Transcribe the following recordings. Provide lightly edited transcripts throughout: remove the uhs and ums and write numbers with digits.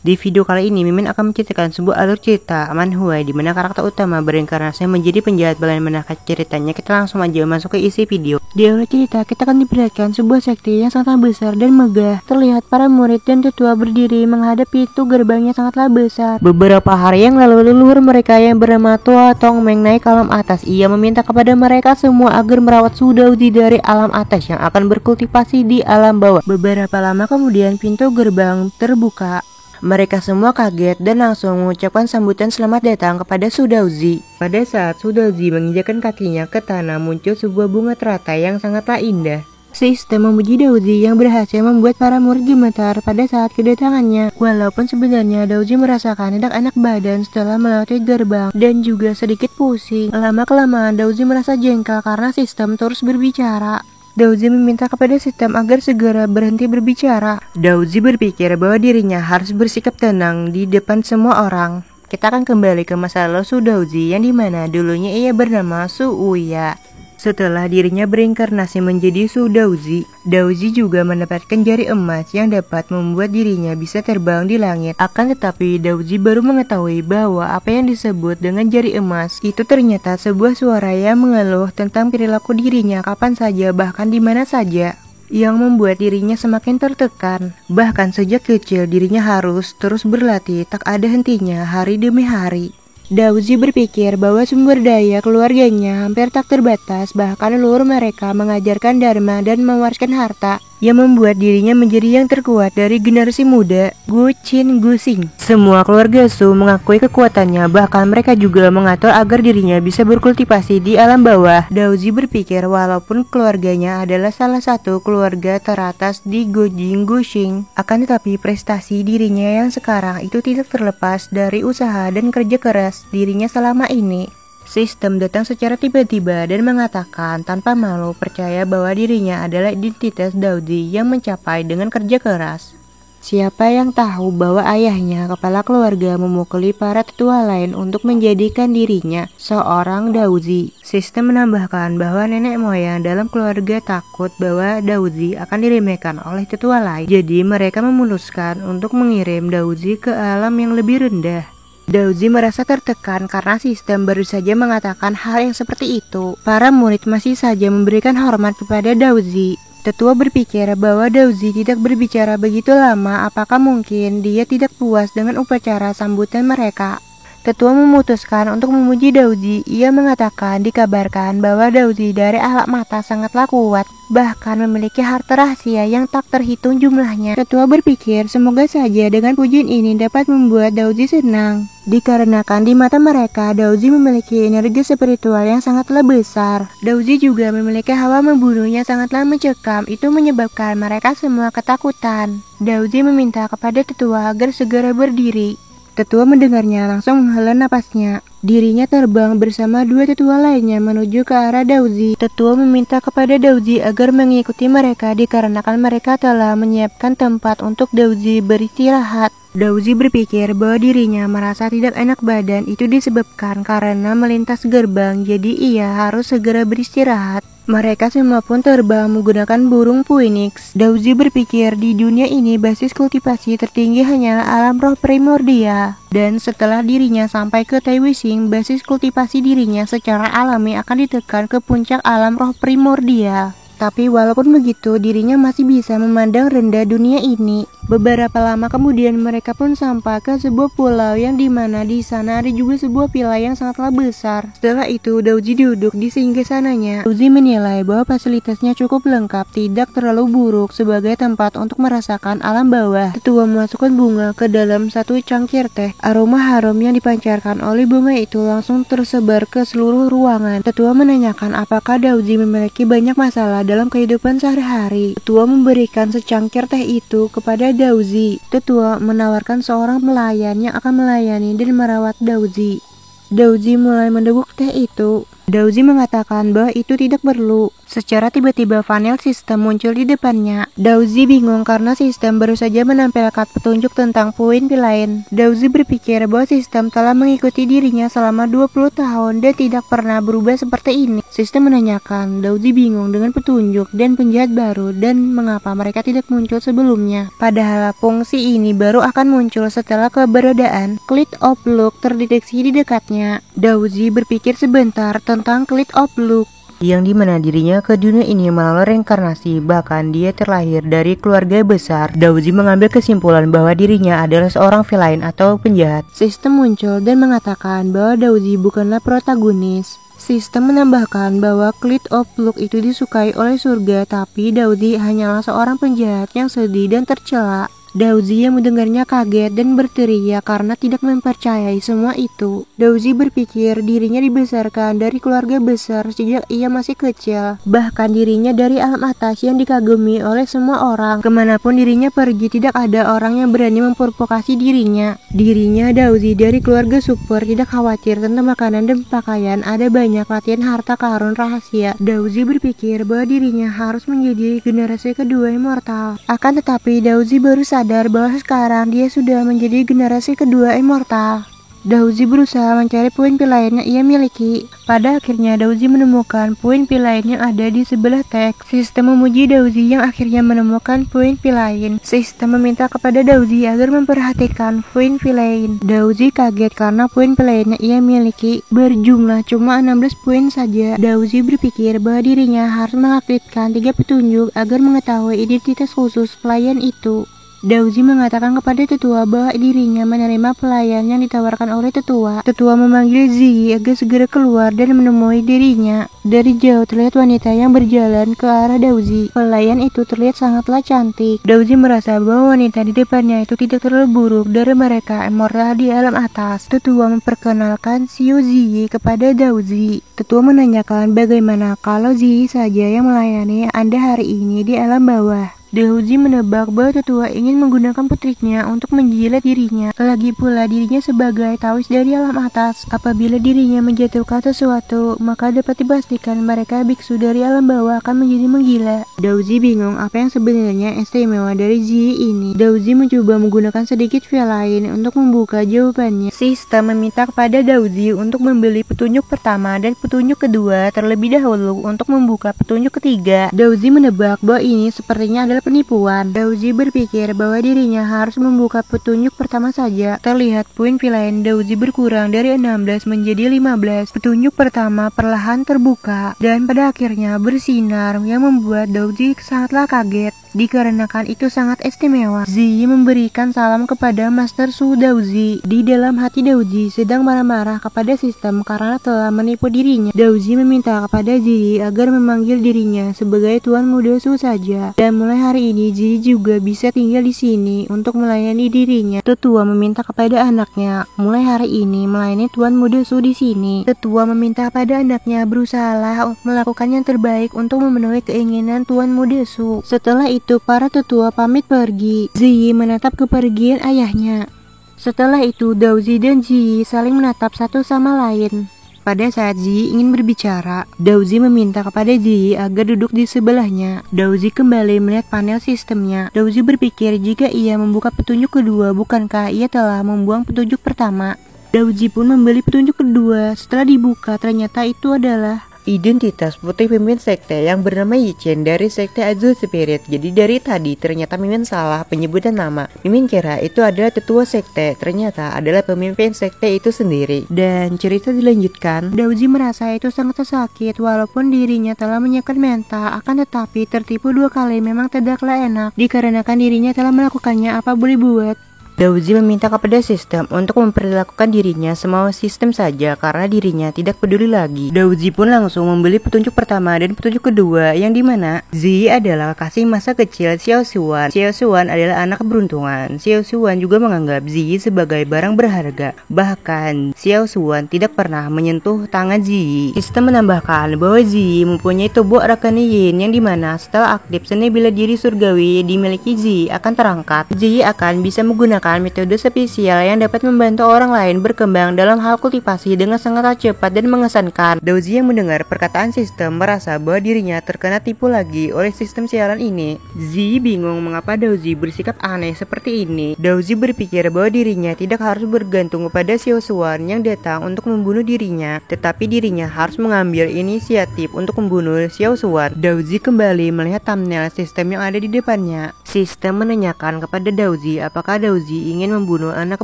Di video kali ini, Mimin akan menceritakan sebuah alur cerita manhwa di mana karakter utama berinkarnasi menjadi penjahat. Bagaimana ceritanya? Kita langsung aja masuk ke isi video. Di alur cerita, kita akan diperlihatkan sebuah sekte yang sangatlah besar dan megah. Terlihat para murid dan tetua berdiri menghadap pintu gerbang yang sangatlah besar. Beberapa hari yang lalu, leluhur mereka yang bernama Tua Tongmeng naik ke alam atas. Ia meminta kepada mereka semua agar merawat Sudauzi dari alam atas yang akan berkultivasi di alam bawah. Beberapa lama kemudian, pintu gerbang terbuka. Mereka semua kaget dan langsung mengucapkan sambutan selamat datang kepada Sudauzi. Pada saat Sudauzi menginjakkan kakinya ke tanah, muncul sebuah bunga teratai yang sangatlah indah. Sistem memuji Dauzi yang berhasil membuat para murid gemetar pada saat kedatangannya. Walaupun sebenarnya Dauzi merasakan tidak enak badan setelah melewati gerbang dan juga sedikit pusing. Lama-kelamaan Dauzi merasa jengkel karena sistem terus berbicara. Dauzi meminta kepada sistem agar segera berhenti berbicara. Dauzi berpikir bahwa dirinya harus bersikap tenang di depan semua orang. Kita akan kembali ke masa lalu Sudauzi yang dimana dulunya ia bernama Suuya. Setelah dirinya berinkarnasi menjadi Sudauzi, Dauzi juga mendapatkan jari emas yang dapat membuat dirinya bisa terbang di langit. Akan tetapi Dauzi baru mengetahui bahwa apa yang disebut dengan jari emas itu ternyata sebuah suara yang mengeluh tentang perilaku dirinya kapan saja bahkan di mana saja, yang membuat dirinya semakin tertekan. Bahkan sejak kecil dirinya harus terus berlatih tak ada hentinya hari demi hari. Dauzi berpikir bahwa sumber daya keluarganya hampir tak terbatas, bahkan leluhur mereka mengajarkan dharma dan mewariskan harta yang membuat dirinya menjadi yang terkuat dari generasi muda Gu Qin Gu Xing. Semua keluarga Su mengakui kekuatannya, bahkan mereka juga mengatur agar dirinya bisa berkultivasi di alam bawah. Dauzi berpikir walaupun keluarganya adalah salah satu keluarga teratas di Gu Jing Gu Xing, akan tetapi prestasi dirinya yang sekarang itu tidak terlepas dari usaha dan kerja keras dirinya selama ini. Sistem datang secara tiba-tiba dan mengatakan tanpa malu percaya bahwa dirinya adalah identitas Dauzi yang mencapai dengan kerja keras. Siapa yang tahu bahwa ayahnya, kepala keluarga, memukuli para tetua lain untuk menjadikan dirinya seorang Dauzi. Sistem menambahkan bahwa nenek moyang dalam keluarga takut bahwa Dauzi akan diremehkan oleh tetua lain. Jadi mereka memutuskan untuk mengirim Dauzi ke alam yang lebih rendah. Dauzi merasa tertekan karena sistem baru saja mengatakan hal yang seperti itu. Para murid masih saja memberikan hormat kepada Dauzi. Tetua berpikir bahwa Dauzi tidak berbicara begitu lama, apakah mungkin dia tidak puas dengan upacara sambutan mereka. Tetua memutuskan untuk memuji Dauzi. Ia mengatakan dikabarkan bahwa Dauzi dari alam mata sangatlah kuat, bahkan memiliki harta rahasia yang tak terhitung jumlahnya. Tetua berpikir semoga saja dengan pujian ini dapat membuat Dauzi senang, dikarenakan di mata mereka Dauzi memiliki energi spiritual yang sangatlah besar. Dauzi juga memiliki hawa membunuh yang sangatlah mencekam, itu menyebabkan mereka semua ketakutan. Dauzi meminta kepada tetua agar segera berdiri. Tetua mendengarnya langsung menghela napasnya. Dirinya terbang bersama dua tetua lainnya menuju ke arah Dauzi. Tetua meminta kepada Dauzi agar mengikuti mereka dikarenakan mereka telah menyiapkan tempat untuk Dauzi beristirahat. Dauzi berpikir bahwa dirinya merasa tidak enak badan, itu disebabkan karena melintas gerbang, jadi ia harus segera beristirahat. Mereka semua pun terbang menggunakan burung phoenix. Dauzi berpikir di dunia ini basis kultivasi tertinggi hanyalah alam roh primordial. Dan setelah dirinya sampai ke Taiwishing, basis kultivasi dirinya secara alami akan ditekan ke puncak alam roh primordial. Tapi walaupun begitu, dirinya masih bisa memandang rendah dunia ini. Beberapa lama kemudian mereka pun sampai ke sebuah pulau yang dimana di sana ada juga sebuah villa yang sangatlah besar. Setelah itu Dauzi duduk di singgasananya. Dauzi menilai bahwa fasilitasnya cukup lengkap, tidak terlalu buruk sebagai tempat untuk merasakan alam bawah. Tetua memasukkan bunga ke dalam satu cangkir teh. Aroma harum yang dipancarkan oleh bunga itu langsung tersebar ke seluruh ruangan. Tetua menanyakan apakah Dauzi memiliki banyak masalah dalam kehidupan sehari-hari. Tetua memberikan secangkir teh itu kepada Dauzi. Tetua menawarkan seorang pelayan yang akan melayani dan merawat Dauzi. Dauzi mulai mendeguk teh itu. Daozi mengatakan bahwa itu tidak perlu. Secara tiba-tiba panel sistem muncul di depannya. Daozi bingung karena sistem baru saja menampilkan petunjuk tentang puin lain. Daozi berpikir bahwa sistem telah mengikuti dirinya selama 20 tahun dan tidak pernah berubah seperti ini. Sistem menanyakan, Daozi bingung dengan petunjuk dan penjahat baru dan mengapa mereka tidak muncul sebelumnya. Padahal fungsi ini baru akan muncul setelah keberadaan Cloud of Look terdeteksi di dekatnya. Daozi berpikir sebentar tentang Cloud of Look, yang dimana dirinya ke dunia ini melalui reinkarnasi, bahkan dia terlahir dari keluarga besar. Daozi mengambil kesimpulan bahwa dirinya adalah seorang villain atau penjahat. Sistem muncul dan mengatakan bahwa Daozi bukanlah protagonis. Sistem menambahkan bahwa Cloud of Look itu disukai oleh surga, tapi Daozi hanyalah seorang penjahat yang sedih dan tercela. Daozi yang mendengarnya kaget dan berteriak karena tidak mempercayai semua itu. Daozi berpikir dirinya dibesarkan dari keluarga besar sejak ia masih kecil. Bahkan dirinya dari alam atas yang dikagumi oleh semua orang. Kemanapun dirinya pergi tidak ada orang yang berani memprovokasi dirinya. Dirinya Daozi dari keluarga super tidak khawatir tentang makanan dan pakaian. Ada banyak latihan harta karun rahasia. Daozi berpikir bahwa dirinya harus menjadi generasi kedua immortal. Akan tetapi Daozi baru sadar bahwa sekarang dia sudah menjadi generasi kedua immortal. Daozi berusaha mencari puin lain yang ia miliki. Pada akhirnya Daozi menemukan puin lain yang ada di sebelah teks. Sistem memuji Daozi yang akhirnya menemukan puin lain. Sistem meminta kepada Daozi agar memperhatikan puin lain. Daozi kaget karena puin lain yang ia miliki berjumlah cuma 16 puin saja. Daozi berpikir bahwa dirinya harus mengaktifkan 3 petunjuk agar mengetahui identitas khusus pelayan itu. Daozi mengatakan kepada tetua bahwa dirinya menerima pelayan yang ditawarkan oleh tetua. Tetua memanggil Ziyi agar segera keluar dan menemui dirinya. Dari jauh terlihat wanita yang berjalan ke arah Daozi. Pelayan itu terlihat sangatlah cantik. Daozi merasa bahwa wanita di depannya itu tidak terlalu buruk dari mereka immortal di alam atas. Tetua memperkenalkan Xiao Ziyi kepada Daozi. Tetua menanyakan bagaimana kalau Ziyi saja yang melayani Anda hari ini di alam bawah. Daozi menebak bahwa tetua ingin menggunakan putrinya untuk menjilat dirinya. Lagi pula dirinya sebagai tawis dari alam atas. Apabila dirinya menjatuhkan sesuatu, maka dapat dipastikan mereka biksu dari alam bawah akan menjadi menggila. Daozi bingung apa yang sebenarnya istimewa dari Ziyi ini. Daozi mencoba menggunakan sedikit feel lain untuk membuka jawabannya. Sistem meminta kepada Daozi untuk membeli petunjuk pertama dan petunjuk kedua terlebih dahulu untuk membuka petunjuk ketiga. Daozi menebak bahwa ini sepertinya adalah penipuan. Daozi berpikir bahwa dirinya harus membuka petunjuk pertama saja. Terlihat puin lain Daozi berkurang dari 16 menjadi 15. Petunjuk pertama perlahan terbuka dan pada akhirnya bersinar yang membuat Daozi sangatlah kaget. Dikarenakan itu sangat istimewa. Ziyi memberikan salam kepada Master Su Daozi. Di dalam hati Daozi sedang marah-marah kepada sistem karena telah menipu dirinya. Daozi meminta kepada Ziyi agar memanggil dirinya sebagai Tuan Muda Su saja. Dan mulai hari ini Ziyi juga bisa tinggal di sini untuk melayani dirinya. Tetua meminta kepada anaknya mulai hari ini melayani Tuan Muda Su di sini. Tetua meminta kepada anaknya berusahalah melakukan yang terbaik untuk memenuhi keinginan Tuan Muda Su. Setelah itu para tetua pamit pergi. Ziyi menatap kepergian ayahnya. Setelah itu Daozi dan Ziyi saling menatap satu sama lain. Pada saat Ziyi ingin berbicara, Daozi meminta kepada Ziyi agar duduk di sebelahnya. Daozi kembali melihat panel sistemnya. Daozi berpikir jika ia membuka petunjuk kedua, bukankah ia telah membuang petunjuk pertama? Daozi pun membeli petunjuk kedua. Setelah dibuka, ternyata itu adalah identitas putri pemimpin sekte yang bernama Yichen dari sekte Azul Spirit. Jadi dari tadi ternyata Mimin salah penyebutan nama. Mimin kira itu adalah tetua sekte, ternyata adalah pemimpin sekte itu sendiri. Dan cerita dilanjutkan. Daozi merasa itu sangat sakit walaupun dirinya telah menyiapkan mental, akan tetapi tertipu 2 kali memang tidaklah enak dikarenakan dirinya telah melakukannya apa boleh buat. Daozi meminta kepada sistem untuk memperlakukan dirinya semau sistem saja karena dirinya tidak peduli lagi. Daozi pun langsung membeli petunjuk pertama dan petunjuk kedua yang dimana Ziyi adalah kasih masa kecil Xiao Xuan. Xiao Xuan adalah anak keberuntungan. Xiao Xuan juga menganggap Ziyi sebagai barang berharga. Bahkan Xiao Xuan tidak pernah menyentuh tangan Ziyi. Sistem menambahkan bahwa Ziyi mempunyai tubuh Rakani Yin yang dimana setelah aktif seni bela diri surgawi dimiliki Ziyi akan terangkat. Ziyi akan bisa menggunakan menggunakan metode spesial yang dapat membantu orang lain berkembang dalam hal kultivasi dengan sangat cepat dan mengesankan. Daozi yang mendengar perkataan sistem merasa bahwa dirinya terkena tipu lagi oleh sistem siaran ini. Zi bingung mengapa Daozi bersikap aneh seperti ini. Daozi berpikir bahwa dirinya tidak harus bergantung kepada Xiao Xuan yang datang untuk membunuh dirinya, tetapi dirinya harus mengambil inisiatif untuk membunuh Xiao Xuan. Daozi kembali melihat thumbnail sistem yang ada di depannya. Sistem menanyakan kepada Daozi apakah Daozi ingin membunuh anak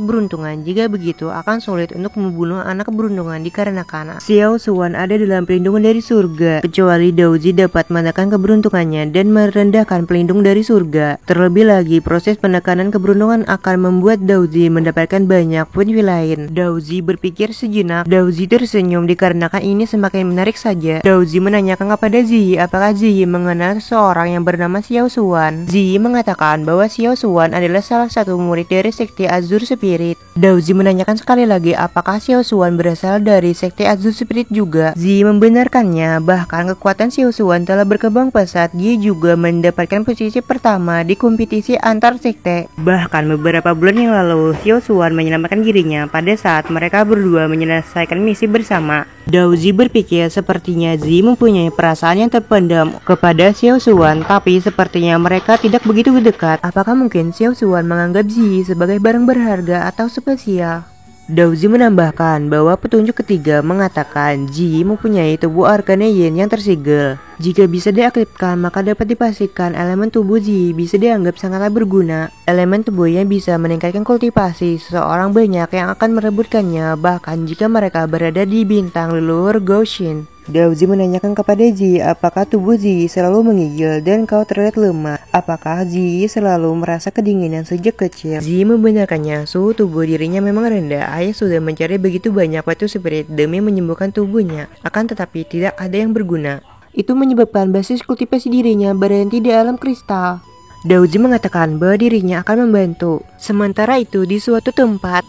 keberuntungan. Jika begitu akan sulit untuk membunuh anak keberuntungan dikarenakan Xiao Xuan ada dalam perlindungan dari surga, kecuali Daozi dapat menekan keberuntungannya dan merendahkan pelindung dari surga. Terlebih lagi, proses penekanan keberuntungan akan membuat Daozi mendapatkan banyak poin lain. Daozi berpikir sejenak. Daozi tersenyum dikarenakan ini semakin menarik saja. Daozi menanyakan kepada Zi apakah Zi mengenal seseorang yang bernama Xiao Xuan. Zi mengatakan bahwa Xiao Xuan adalah salah satu murid dari sekte Azure Spirit. Daozi menanyakan sekali lagi apakah Xiao Xuan berasal dari sekte Azure Spirit juga. Zi membenarkannya, bahkan kekuatan Xiao Xuan telah berkembang pesat. Dia juga mendapatkan posisi pertama di kompetisi antar sekte. Bahkan beberapa bulan yang lalu Xiao Xuan menyelamatkan dirinya pada saat mereka berdua menyelesaikan misi bersama. Daozi berpikir sepertinya Zi mempunyai perasaan yang terpendam kepada Xiao Xuan, tapi sepertinya mereka tidak begitu dekat. Apakah mungkin Xiao Xuan menganggap Zi sebagai barang berharga atau spesial? Daozi menambahkan bahwa petunjuk ketiga mengatakan Zi mempunyai tubuh Arcanean yang tersegel. Jika bisa diaktifkan, maka dapat dipastikan elemen tubuh Zi bisa dianggap sangatlah berguna. Elemen tubuh yang bisa meningkatkan kultivasi seseorang banyak yang akan merebutkannya, bahkan jika mereka berada di bintang leluhur Gaussian. Daozi menanyakan kepada Zi apakah tubuh Zi selalu mengigil dan kau terlihat lemah. Apakah Zi selalu merasa kedinginan sejak kecil? Zi membenarkannya, suhu tubuh dirinya memang rendah. Ayah sudah mencari begitu banyak batu spirit demi menyembuhkan tubuhnya, akan tetapi tidak ada yang berguna. Itu menyebabkan basis kultivasi dirinya berhenti di alam kristal. Daozi mengatakan bahwa dirinya akan membantu. Sementara itu di suatu tempat,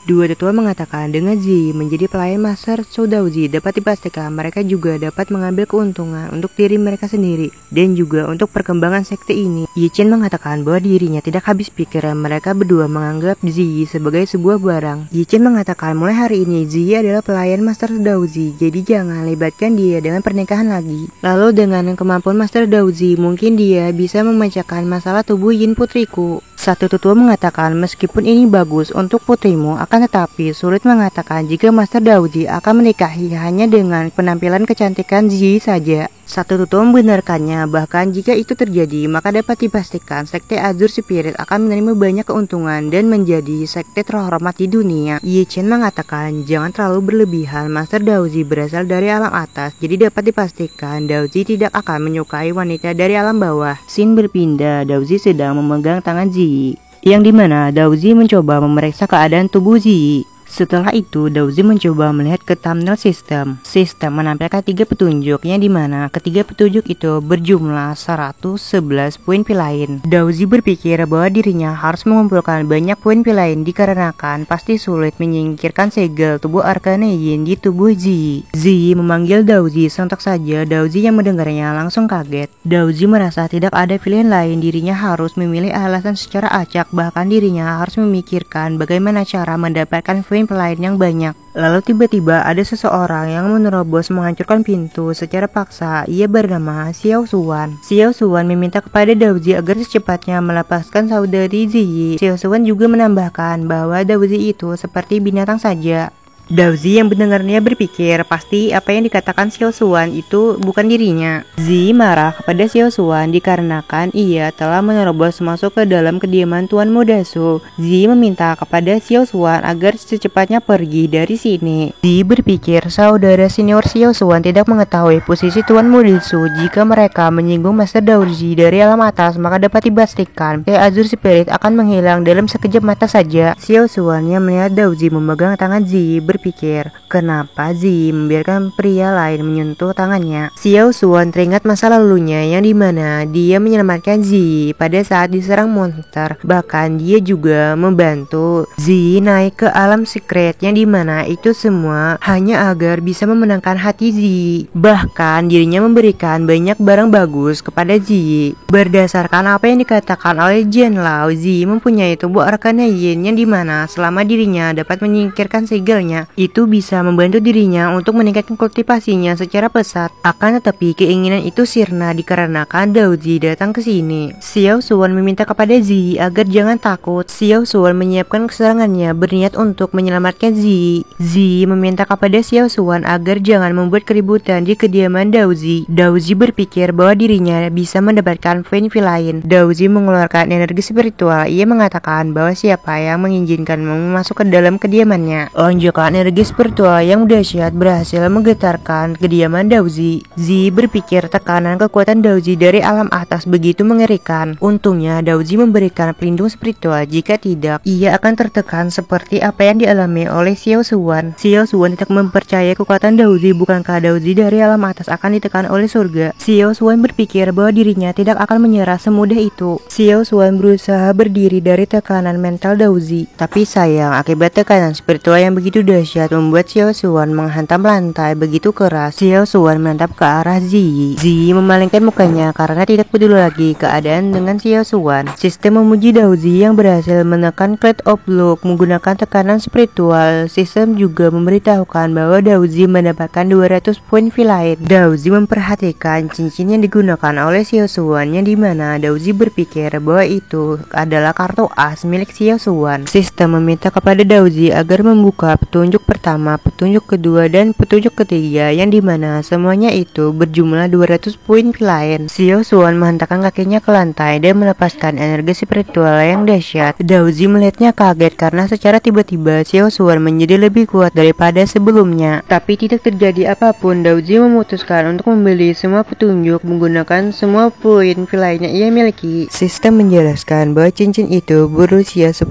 dua tetua mengatakan dengan Zi menjadi pelayan Master Zhou Daozi dapat dipastikan mereka juga dapat mengambil keuntungan untuk diri mereka sendiri dan juga untuk perkembangan sekte ini. Ye Chen mengatakan bahwa dirinya tidak habis pikir mereka berdua menganggap Zi sebagai sebuah barang. Ye Chen mengatakan mulai hari ini Zi adalah pelayan Master Daozi, jadi jangan libatkan dia dengan pernikahan lagi. Lalu dengan kemampuan Master Daozi mungkin dia bisa memecahkan masalah tubuh Yin putriku. Satu tetua mengatakan meskipun ini bagus untuk putrimu, akan tetapi sulit mengatakan jika Master Daozi akan menikahi hanya dengan penampilan kecantikan Zi saja. Satu tetua membenarkannya, bahkan jika itu terjadi maka dapat dipastikan sekte Azure Spirit akan menerima banyak keuntungan dan menjadi sekte terhormat di dunia. Ye Chen mengatakan jangan terlalu berlebihan, Master Daozi berasal dari alam atas, jadi dapat dipastikan Daozi tidak akan menyukai wanita dari alam bawah. Scene berpindah, Daozi sedang memegang tangan Zi, yang dimana Daozi mencoba memeriksa keadaan tubuh Zi. Setelah itu, Daozi mencoba melihat ke thumbnail sistem. Sistem menampilkan 3 petunjuk yang dimana ketiga petunjuk itu berjumlah 111 poin lain. Daozi berpikir bahwa dirinya harus mengumpulkan banyak poin lain dikarenakan pasti sulit menyingkirkan segel tubuh Arcanean di tubuh Zi. Zi memanggil Daozi, sontak saja Daozi yang mendengarnya langsung kaget. Daozi merasa tidak ada pilihan lain, dirinya harus memilih alasan secara acak, bahkan dirinya harus memikirkan bagaimana cara mendapatkan poin lain yang banyak. Lalu tiba-tiba ada seseorang yang menerobos menghancurkan pintu secara paksa. Ia bernama Xiao Xuan. Xiao Xuan meminta kepada Daozi agar secepatnya melepaskan saudari Zi. Xiao Xuan juga menambahkan bahwa Daozi itu seperti binatang saja. Daozi yang mendengarnya berpikir pasti apa yang dikatakan Xiao Xuan itu bukan dirinya. Zi marah kepada Xiao Xuan dikarenakan ia telah menerobos masuk ke dalam kediaman Tuan Muda Su. Zi meminta kepada Xiao Xuan agar secepatnya pergi dari sini. Zi berpikir saudara senior Xiao Xuan tidak mengetahui posisi Tuan Muda Su. Jika mereka menyinggung Master Daozi dari alam atas, maka dapat dipastikan Azure Spirit akan menghilang dalam sekejap mata saja. Xiao Xuan yang melihat Daozi memegang tangan Zi berpikir, kenapa Zi membiarkan pria lain menyentuh tangannya. Xiao Xuan teringat masa lalunya yang dimana dia menyelamatkan Zi pada saat diserang monster. Bahkan dia juga membantu Zi naik ke alam secret yang dimana itu semua hanya agar bisa memenangkan hati Zi. Bahkan dirinya memberikan banyak barang bagus kepada Zi. Berdasarkan apa yang dikatakan oleh Jian Lao, Zi mempunyai tubuh arcana yin yang dimana selama dirinya dapat menyingkirkan segelnya, itu bisa membantu dirinya untuk meningkatkan kultivasinya secara pesat. Akan tetapi keinginan itu sirna dikarenakan Dao Zi datang ke sini. Xiao Xuan meminta kepada Zi agar jangan takut. Xiao Xuan menyiapkan keserangannya berniat untuk menyelamatkan Zi. Zi meminta kepada Xiao Xuan agar jangan membuat keributan di kediaman Dao Zi. Dao Zi berpikir bahwa dirinya bisa mendapatkan Feng lain. Dao Zi mengeluarkan energi spiritual. Ia mengatakan bahwa siapa yang mengizinkanmu masuk ke dalam kediamannya. Lonjakan energi spiritual yang dahsyat berhasil menggetarkan kediaman Dao Zi. Zi berpikir tekanan kekuatan Dao Zi dari alam atas begitu mengerikan. Untungnya Dao Zi memberikan pelindung spiritual, jika tidak ia akan tertekan seperti apa yang dialami oleh Xiao Xuan. Xiao Xuan tidak mempercayai kekuatan Dao Zi. Bukankah Dao Zi dari alam atas akan ditekan oleh surga? Xiao Xuan berpikir bahwa dirinya tidak akan menyerah semudah itu. Xiao Xuan berusaha berdiri dari tekanan mental Dao Zi. Tapi sayang, akibat tekanan spiritual yang begitu dahsyat membuat Xiao Xuan menghantam lantai begitu keras. Xiao Xuan menatap ke arah Zi. Zi memalingkan mukanya karena tidak peduli lagi keadaan dengan Xiao Xuan. Sistem memuji Dao Zi yang berhasil menekan Cloud of Look menggunakan tekanan spiritual. Sistem juga memberitahukan bahwa Dao Zi mendapatkan 200 poin lain. Dao Zi memperhatikan cincin yang digunakan oleh Xiao Xuan yang dimana Dao Zi berpikir bahwa itu adalah kartu as milik Xiao Xuan. Sistem meminta kepada Dao Zi agar membuka petunjuk pertama, petunjuk kedua, dan petunjuk ketiga yang dimana semuanya itu berjumlah 200 poin lain. Xiao Xuan menghentakkan kakinya ke lantai dan melepaskan energi spiritual yang dahsyat. Dao Zi melihatnya kaget karena secara tiba-tiba Xiao Xuan menjadi lebih kuat daripada sebelumnya. Tapi tidak terjadi apapun. Dao Zi memutuskan untuk membeli semua petunjuk menggunakan semua poin lainnya ia miliki. Sistem menjelaskan bahwa cincin itu berusia 10.000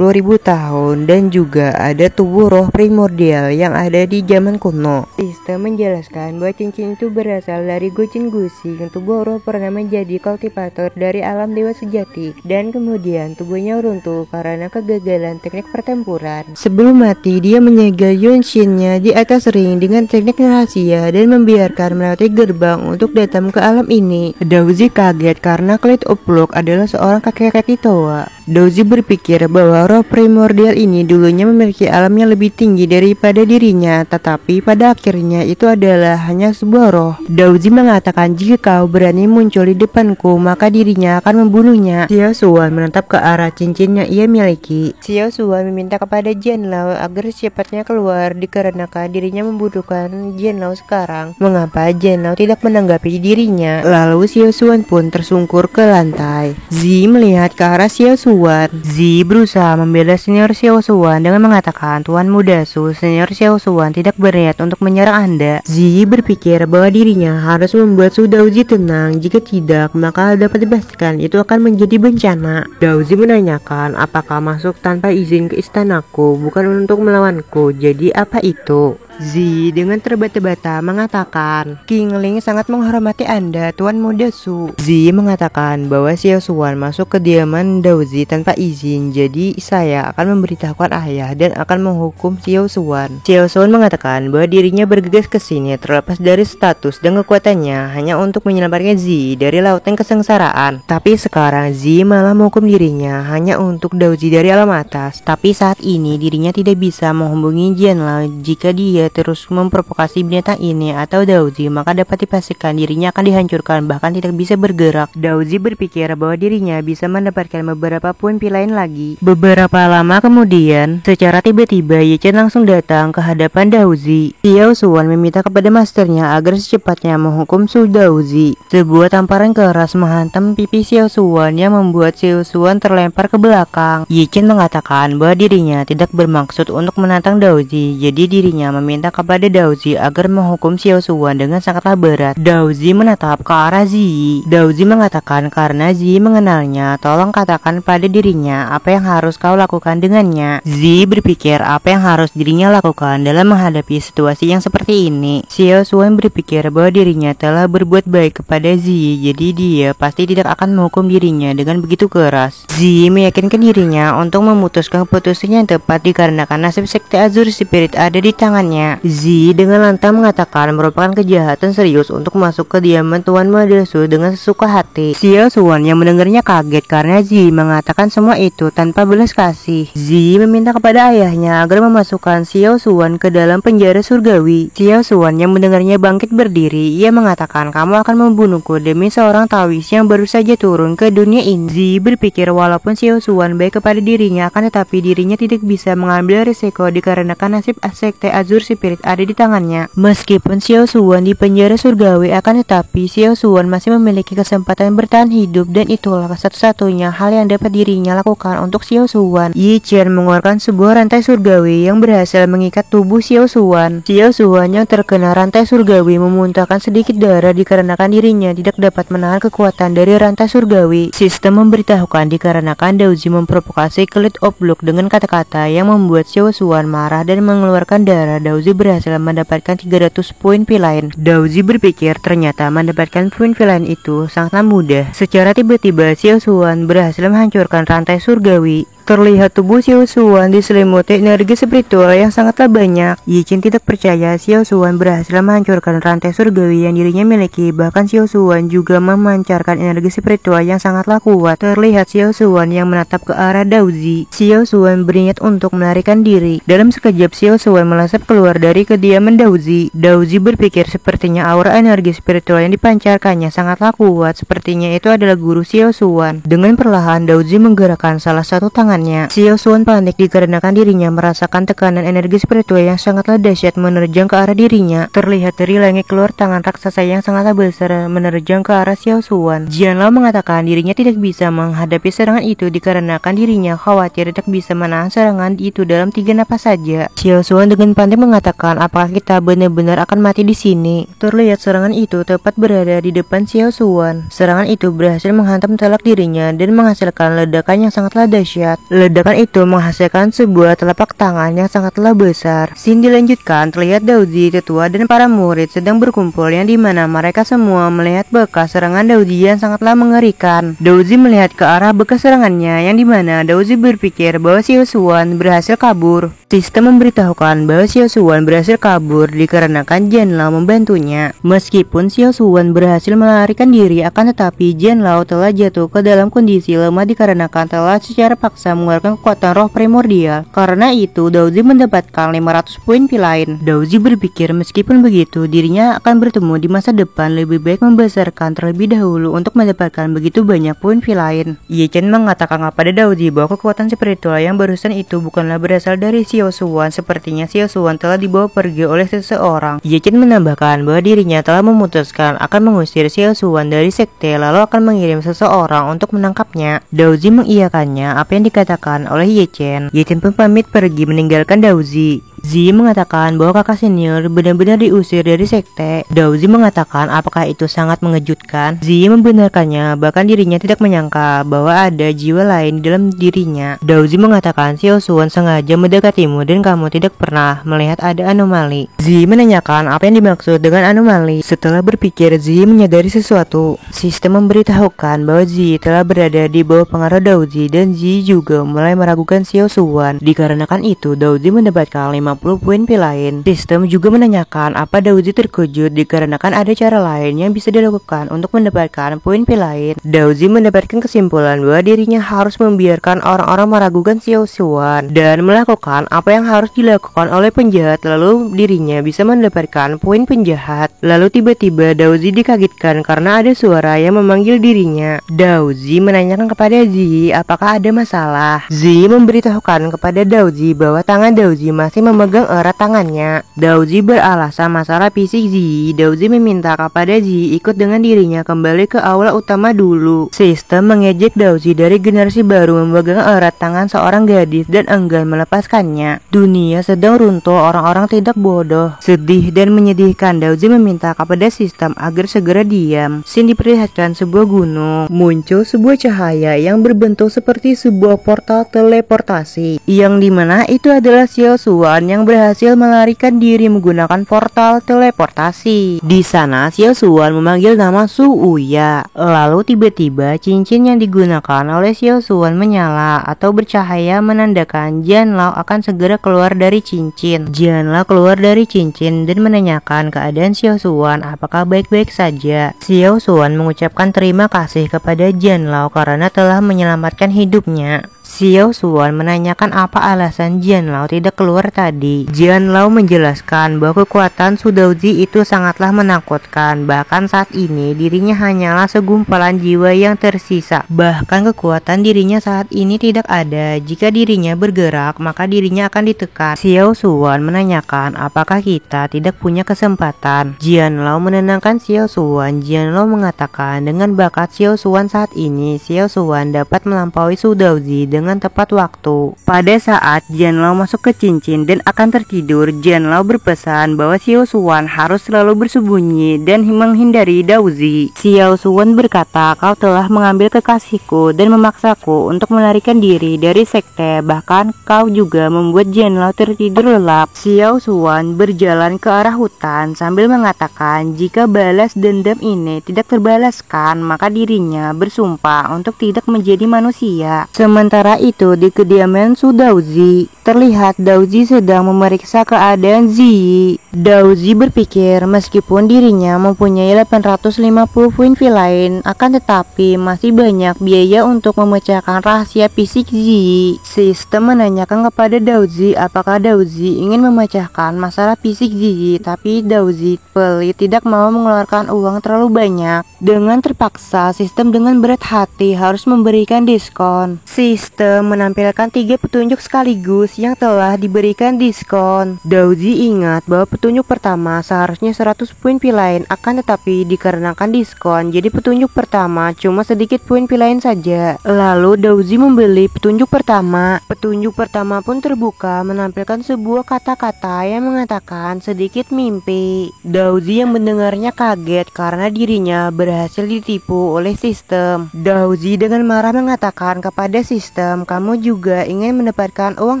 tahun dan juga ada tubuh roh primordial yang ada di zaman kuno. Sistem menjelaskan bahwa cincin itu berasal dari Gocin Gusi, yang tubuh roh pernah menjadi kultivator dari alam dewa sejati dan kemudian tubuhnya runtuh karena kegagalan teknik pertempuran. Sebelum mati, dia menyegel Yunshin-nya di atas ring dengan teknik rahasia dan membiarkan melewati gerbang untuk datang ke alam ini. Dao Zi kaget karena Cloud of Look adalah seorang kakek-kakek tua. Dao Zi berpikir bahwa roh primordial ini dulunya memiliki alam yang lebih tinggi daripada dirinya, tetapi pada akhirnya itu adalah hanya sebuah roh. Dao Zi mengatakan jika kau berani muncul di depanku, maka dirinya akan membunuhnya. Xiao Xuan menatap ke arah cincin yang ia miliki. Xiao Xuan meminta kepada Jian Lao agar secepatnya keluar dikarenakan dirinya membutuhkan Jian Lao sekarang. Mengapa Jian Lao tidak menanggapi dirinya? Lalu Xiao Xuan pun tersungkur ke lantai. Zi melihat ke arah Xiao Xuan. Zi berusaha membela senior Xiao Xuan dengan mengatakan, Tuan Muda Su, senior Xiao Xuan tidak berniat untuk menyerang Anda. Zi berpikir bahwa dirinya harus membuat Su Dao Zi tenang. Jika tidak, maka dapat dipastikan itu akan menjadi bencana. Dao Zi menanyakan, apakah masuk tanpa izin ke istanaku bukan untuk melawanku, jadi apa itu? Zi dengan terbata-bata mengatakan, King Ling sangat menghormati Anda, Tuan Muda Su. Zi mengatakan bahwa Xiao Xuan masuk ke kediaman Dao Zi tanpa izin, jadi saya akan memberitahukan ayah dan akan menghukum Xiao Xuan. Xiao Xuan mengatakan bahwa dirinya bergegas ke sini terlepas dari status dan kekuatannya hanya untuk menyelamatkan Zi dari lautan kesengsaraan. Tapi sekarang Zi malah menghukum dirinya hanya untuk Dao Zi dari alam atas. Tapi saat ini dirinya tidak bisa menghubungi Jian Lao. Jika dia terus memprovokasi binatang ini atau Dao Zi, maka dapat dipastikan dirinya akan dihancurkan, bahkan tidak bisa bergerak. Dao Zi berpikir bahwa dirinya bisa mendapatkan beberapa poin lain lagi. Beberapa lama kemudian, secara tiba-tiba Ye Chen langsung datang ke hadapan Dao Zi. Xiao Xuan meminta kepada masternya agar secepatnya menghukum Su Dao Zi. Sebuah tamparan keras menghantam pipi Xiao Xuan yang membuat Xiao Xuan terlempar ke belakang. Ye Chen mengatakan bahwa dirinya tidak bermaksud untuk menantang Dao Zi, jadi dirinya meminta meminta kepada Daozi agar menghukum Xiao Suwan dengan sangatlah berat. Daozi menatap ke arah Ziyi. Daozi mengatakan karena Ziyi mengenalnya, tolong katakan pada dirinya apa yang harus kau lakukan dengannya. Ziyi berpikir apa yang harus dirinya lakukan dalam menghadapi situasi yang seperti ini. Xiao Suwan berpikir bahwa dirinya telah berbuat baik kepada Ziyi, jadi dia pasti tidak akan menghukum dirinya dengan begitu keras. Ziyi meyakinkan dirinya untuk memutuskan keputusan yang tepat dikarenakan nasib sekte Azure Spirit ada di tangannya. Ziyi dengan lantang mengatakan merupakan kejahatan serius untuk masuk ke kediaman Tuan Madrasu dengan sesuka hati. Xiao Suwan yang mendengarnya kaget karena Ziyi mengatakan semua itu tanpa belas kasih. Ziyi meminta kepada ayahnya agar memasukkan Xiao Suwan ke dalam penjara surgawi. Xiao Suwan yang mendengarnya bangkit berdiri. Ia mengatakan, kamu akan membunuhku demi seorang tawis yang baru saja turun ke dunia ini. Ziyi berpikir walaupun Xiao Suwan baik kepada dirinya, akan tetapi dirinya tidak bisa mengambil risiko dikarenakan nasib sekte Azure Spirit ada di tangannya. Meskipun Xiao Suwan di penjara surgawi, akan tetapi Xiao Suwan masih memiliki kesempatan bertahan hidup, dan itulah satu-satunya hal yang dapat dirinya lakukan untuk Xiao Suwan. Yi Chen mengeluarkan sebuah rantai surgawi yang berhasil mengikat tubuh Xiao Suwan. Xiao Suwan yang terkena rantai surgawi memuntahkan sedikit darah dikarenakan dirinya tidak dapat menahan kekuatan dari rantai surgawi. Sistem memberitahukan dikarenakan Daozi memprovokasi Cloud of Block dengan kata-kata yang membuat Xiao Suwan marah dan mengeluarkan darah. Daozi berhasil mendapatkan 300 poin villain. Daozi berpikir ternyata mendapatkan poin villain itu sangatlah mudah. Secara tiba-tiba Xiao Suwan berhasil menghancurkan rantai surgawi. Terlihat tubuh Xiao Suwan diselimuti energi spiritual yang sangatlah banyak. Yi Chen tidak percaya Xiao Suwan berhasil menghancurkan rantai surgawi yang dirinya miliki. Bahkan Xiao Suwan juga memancarkan energi spiritual yang sangatlah kuat. Terlihat Xiao Suwan yang menatap ke arah Daozi. Xiao Suwan berniat untuk melarikan diri. Dalam sekejap Xiao Suwan melesat keluar dari kediaman Daozi. Daozi berpikir sepertinya aura energi spiritual yang dipancarkannya sangatlah kuat. Sepertinya itu adalah guru Xiao Suwan. Dengan perlahan Daozi menggerakkan salah satu tangan. Xiao Suwan panik dikarenakan dirinya merasakan tekanan energi spiritual yang sangatlah dahsyat menerjang ke arah dirinya. Terlihat dari langit keluar tangan raksasa yang sangatlah besar menerjang ke arah Xiao Suwan. Jianlao mengatakan dirinya tidak bisa menghadapi serangan itu dikarenakan dirinya khawatir tidak bisa menahan serangan itu dalam 3 napas saja. Xiao Suwan dengan panik mengatakan, apakah kita benar-benar akan mati di sini? Terlihat serangan itu tepat berada di depan Xiao Suwan. Serangan itu berhasil menghantam telak dirinya dan menghasilkan ledakan yang sangatlah dahsyat. Ledakan itu menghasilkan sebuah telapak tangan yang sangatlah besar. Scene dilanjutkan, terlihat Daozi, tetua dan para murid sedang berkumpul yang dimana mereka semua melihat bekas serangan Daozi yang sangatlah mengerikan. Daozi melihat ke arah bekas serangannya yang dimana Daozi berpikir bahwa Xiao Suwan berhasil kabur. Sistem memberitahukan bahwa Xiao Suwan berhasil kabur dikarenakan Jianlao membantunya. Meskipun Xiao Suwan berhasil melarikan diri, akan tetapi Jianlao telah jatuh ke dalam kondisi lemah dikarenakan telah secara paksa mengeluarkan kekuatan roh primordial. Karena itu Daozi mendapatkan 500 poin villain. Daozi berpikir meskipun begitu dirinya akan bertemu di masa depan, lebih baik membesarkan terlebih dahulu untuk mendapatkan begitu banyak poin villain. Yi Chen mengatakan kepada Daozi bahwa kekuatan spiritual yang barusan itu bukanlah berasal dari Xiao Suwan. Sepertinya Xiao Suwan telah dibawa pergi oleh seseorang. Yi Chen menambahkan bahwa dirinya telah memutuskan akan mengusir Xiao Suwan dari sekte lalu akan mengirim seseorang untuk menangkapnya. Daozi mengiyakannya apa yang dikatakan oleh Yi Chen. Yi Chen pun pamit pergi meninggalkan Daozi. Ziyi mengatakan bahwa kakak senior benar-benar diusir dari sekte. Daozi mengatakan apakah itu sangat mengejutkan. Ziyi membenarkannya, bahkan dirinya tidak menyangka bahwa ada jiwa lain di dalam dirinya. Daozi mengatakan Xiao Suwan sengaja mendekatimu dan kamu tidak pernah melihat ada anomali. Ziyi menanyakan apa yang dimaksud dengan anomali. Setelah berpikir, Ziyi menyadari sesuatu. Sistem memberitahukan bahwa Ziyi telah berada di bawah pengaruh Daozi dan Ziyi juga mulai meragukan Xiao Suwan. Dikarenakan itu, Daozi mendapatkan 50 poin villain. Sistem juga menanyakan apa Daozi terkejut dikarenakan ada cara lain yang bisa dilakukan untuk mendapatkan poin villain. Daozi mendapatkan kesimpulan bahwa dirinya harus membiarkan orang-orang meragukan Xiao Suwan dan melakukan apa yang harus dilakukan oleh penjahat, lalu dirinya bisa mendapatkan poin penjahat. Lalu tiba-tiba Daozi dikagetkan karena ada suara yang memanggil dirinya. Daozi menanyakan kepada Ziyi apakah ada masalah. Ziyi memberitahukan kepada Daozi bahwa tangan Daozi masih memegang erat tangannya. Daozi beralasan masalah fisik Zi. Daozi meminta kepada Zi ikut dengan dirinya kembali ke aula utama dulu. Sistem mengejek Daozi dari generasi baru memegang erat tangan seorang gadis dan enggan melepaskannya. Dunia sedang runtuh, orang-orang tidak bodoh. Sedih dan menyedihkan, Daozi meminta kepada sistem agar segera diam. Scene diperlihatkan sebuah gunung. Muncul sebuah cahaya yang berbentuk seperti sebuah portal teleportasi, yang dimana itu adalah Xiao Xuan yang berhasil melarikan diri menggunakan portal teleportasi. Di sana Xiao Xuan memanggil nama Su Uya. Lalu tiba-tiba cincin yang digunakan oleh Xiao Xuan menyala atau bercahaya, menandakan Jianlao akan segera keluar dari cincin. Jianlao keluar dari cincin dan menanyakan keadaan Xiao Xuan apakah baik-baik saja. Xiao Xuan mengucapkan terima kasih kepada Jianlao karena telah menyelamatkan hidupnya. Xiao Xuan menanyakan apa alasan Jianlao tidak keluar tadi. Jianlao menjelaskan bahwa kekuatan Su Daozi itu sangatlah menakutkan. Bahkan saat ini dirinya hanyalah segumpalan jiwa yang tersisa. Bahkan kekuatan dirinya saat ini tidak ada. Jika dirinya bergerak, maka dirinya akan ditekan. Xiao Xuan menanyakan apakah kita tidak punya kesempatan. Jianlao menenangkan Xiao Xuan. Jianlao mengatakan dengan bakat Xiao Xuan saat ini, Xiao Xuan dapat melampaui Su Daozi dengan tepat waktu. Pada saat Jianlao masuk ke cincin dan akan tertidur, Jianlao berpesan bahwa Xiao Xuan harus selalu bersembunyi dan menghindari Daozi. Xiao Xuan berkata, kau telah mengambil kekasihku dan memaksaku untuk melarikan diri dari sekte, bahkan kau juga membuat Jianlao tertidur lelap. Xiao Xuan berjalan ke arah hutan sambil mengatakan jika balas dendam ini tidak terbalaskan, maka dirinya bersumpah untuk tidak menjadi manusia. Sementara itu di kediaman Su Daozi, terlihat Daozi sedang memeriksa keadaan Zi. Daozi berpikir meskipun dirinya mempunyai 850 poin villain, akan tetapi masih banyak biaya untuk memecahkan rahasia fisik Zi. Sistem menanyakan kepada Daozi apakah Daozi ingin memecahkan masalah fisik Zi, tapi Daozi pelit tidak mau mengeluarkan uang terlalu banyak. Dengan terpaksa, sistem dengan berat hati harus memberikan diskon. Sistem menampilkan 3 petunjuk sekaligus yang telah diberikan diskon. Daozi ingat bahwa petunjuk pertama seharusnya 100 poin villain, akan tetapi dikarenakan diskon, jadi petunjuk pertama cuma sedikit poin villain saja. Lalu Daozi membeli petunjuk pertama. Petunjuk pertama pun terbuka menampilkan sebuah kata-kata yang mengatakan sedikit mimpi. Daozi yang mendengarnya kaget karena dirinya berhasil ditipu oleh sistem. Daozi dengan marah mengatakan kepada sistem, kamu juga ingin mendapatkan uang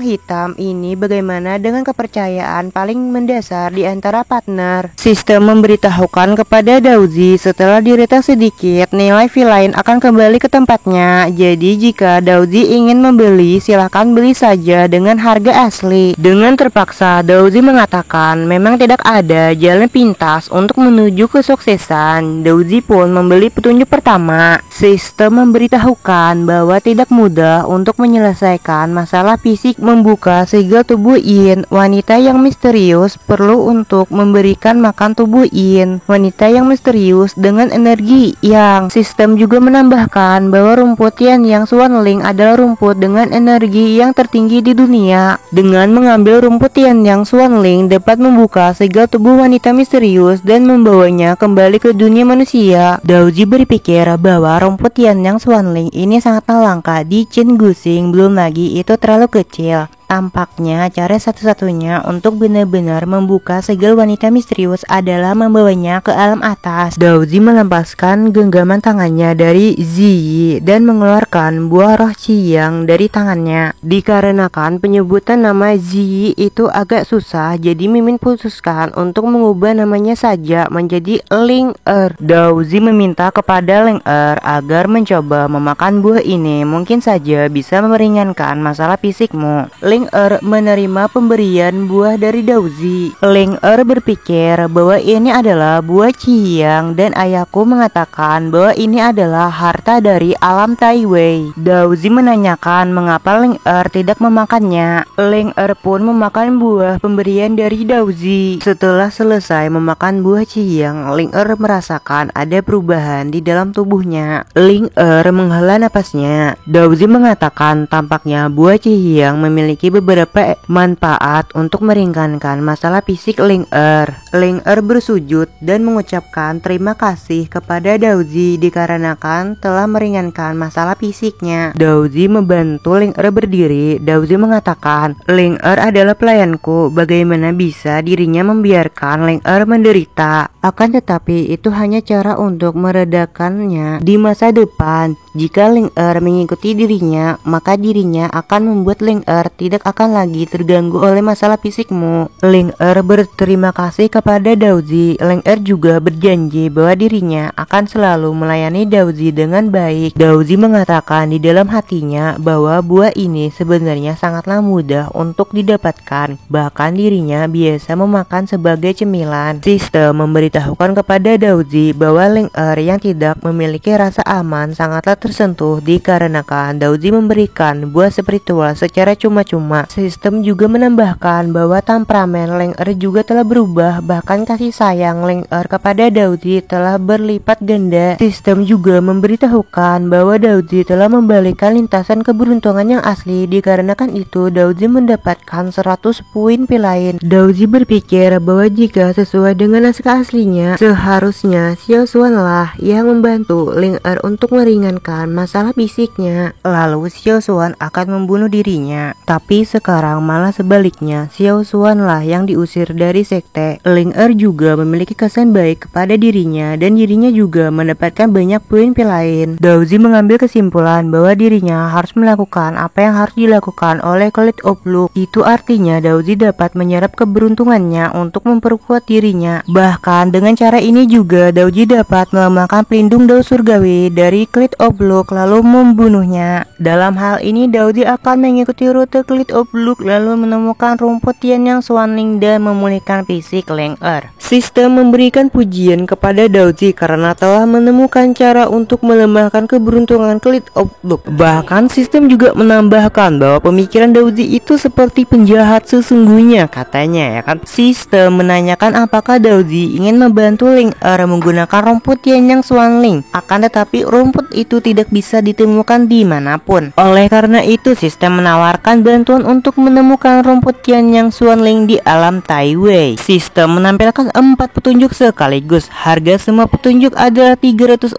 hitam ini, bagaimana dengan kepercayaan paling mendasar di antara partner? Sistem memberitahukan kepada Daozi setelah diretas sedikit, nilai villain akan kembali ke tempatnya. Jadi jika Daozi ingin membeli, silahkan beli saja dengan harga asli. Dengan terpaksa, Daozi mengatakan memang tidak ada jalan pintas untuk menuju kesuksesan. Daozi pun membeli petunjuk pertama. Sistem memberitahukan bahwa tidak mudah untuk menyelesaikan masalah fisik membuka segel tubuh Yin. Wanita yang misterius perlu untuk memberikan makan tubuh Yin. Wanita yang misterius dengan energi yang. Sistem juga menambahkan bahwa rumput Yan yang Xuanling adalah rumput dengan energi yang tertinggi di dunia. Dengan mengambil rumput Yan yang Xuanling dapat membuka segel tubuh wanita misterius dan membawanya kembali ke dunia manusia. Daozi berpikir bahwa rumput Yan yang Xuanling ini sangatlah langka di Qin Guxing, belum lagi itu terlalu kecil. Tampaknya cara satu-satunya untuk benar-benar membuka segel wanita misterius adalah membawanya ke alam atas. Daozi melepaskan genggaman tangannya dari Ziyi dan mengeluarkan buah roh Qiyang dari tangannya. Dikarenakan penyebutan nama Ziyi itu agak susah, jadi Mimin putuskan untuk mengubah namanya saja menjadi Ling Er. Daozi meminta kepada Ling Er agar mencoba memakan buah ini, mungkin saja bisa meringankan masalah fisikmu. Ling Er menerima pemberian buah dari Daozi. Ling Er berpikir bahwa ini adalah buah Qiyang dan ayahku mengatakan bahwa ini adalah harta dari alam Taiwei. Daozi menanyakan mengapa Ling Er tidak memakannya. Ling Er pun memakan buah pemberian dari Daozi. Setelah selesai memakan buah Qiyang, Ling Er merasakan ada perubahan di dalam tubuhnya. Ling Er menghela napasnya. Daozi mengatakan tampaknya buah Qiyang memiliki memiliki beberapa manfaat untuk meringankan masalah fisik Ling Er. Ling Er bersujud dan mengucapkan terima kasih kepada Daozi dikarenakan telah meringankan masalah fisiknya. Daozi membantu Ling Er berdiri. Daozi mengatakan, Ling Er adalah pelayanku, bagaimana bisa dirinya membiarkan Ling Er menderita? Akan tetapi itu hanya cara untuk meredakannya di masa depan. Jika Ling Er mengikuti dirinya, maka dirinya akan membuat Ling Er tidak akan lagi terganggu oleh masalah fisikmu. Ling Er berterima kasih kepada Daozi. Ling Er juga berjanji bahwa dirinya akan selalu melayani Daozi dengan baik. Daozi mengatakan di dalam hatinya bahwa buah ini sebenarnya sangatlah mudah untuk didapatkan. Bahkan dirinya biasa memakan sebagai cemilan. Sistem memberitahukan kepada Daozi bahwa Ling Er yang tidak memiliki rasa aman sangatlah tersentuh dikarenakan Daozi memberikan buah spiritual secara cuma-cuma. Sistem juga menambahkan bahwa temperamen Ling Er juga telah berubah, bahkan kasih sayang Ling Er kepada Daozi telah berlipat ganda. Sistem juga memberitahukan bahwa Daozi telah membalikkan lintasan keberuntungan yang asli, dikarenakan itu Daozi mendapatkan 100 poin lain. Daozi berpikir bahwa jika sesuai dengan naskah aslinya, seharusnya Xiao Xuan lah yang membantu Ling Er untuk meringankan masalah fisiknya, lalu Xiao Xuan akan membunuh dirinya. Tapi sekarang malah sebaliknya, Xiao Xuan lah yang diusir dari sekte. Ling Er juga memiliki kesan baik kepada dirinya dan dirinya juga mendapatkan banyak poin lain. Daozi mengambil kesimpulan bahwa dirinya harus melakukan apa yang harus dilakukan oleh Cloud of Luck. Itu artinya Daozi dapat menyerap keberuntungannya untuk memperkuat dirinya. Bahkan dengan cara ini juga Daozi dapat melemahkan pelindung Dao Surgawi dari Cloud of Luck lalu membunuhnya. Dalam hal ini Daozi akan mengikuti rute Cloud of Luck lalu menemukan rumput Tianyang Xuanling dan memulihkan fisik Ling Er. Sistem memberikan pujian kepada Daozi karena telah menemukan cara untuk melemahkan keberuntungan Cloud of Luck. Bahkan sistem juga menambahkan bahwa pemikiran Daozi itu seperti penjahat sesungguhnya, katanya ya kan. Sistem menanyakan apakah Daozi ingin membantu Ling Er menggunakan rumput Tianyang Xuanling. Akan tetapi rumput itu tidak bisa ditemukan dimanapun. Oleh karena itu sistem menawarkan bantuan untuk menemukan rumput Tianyang Xuanling di alam Taiwei. Sistem menampilkan 4 petunjuk sekaligus. Harga semua petunjuk adalah 360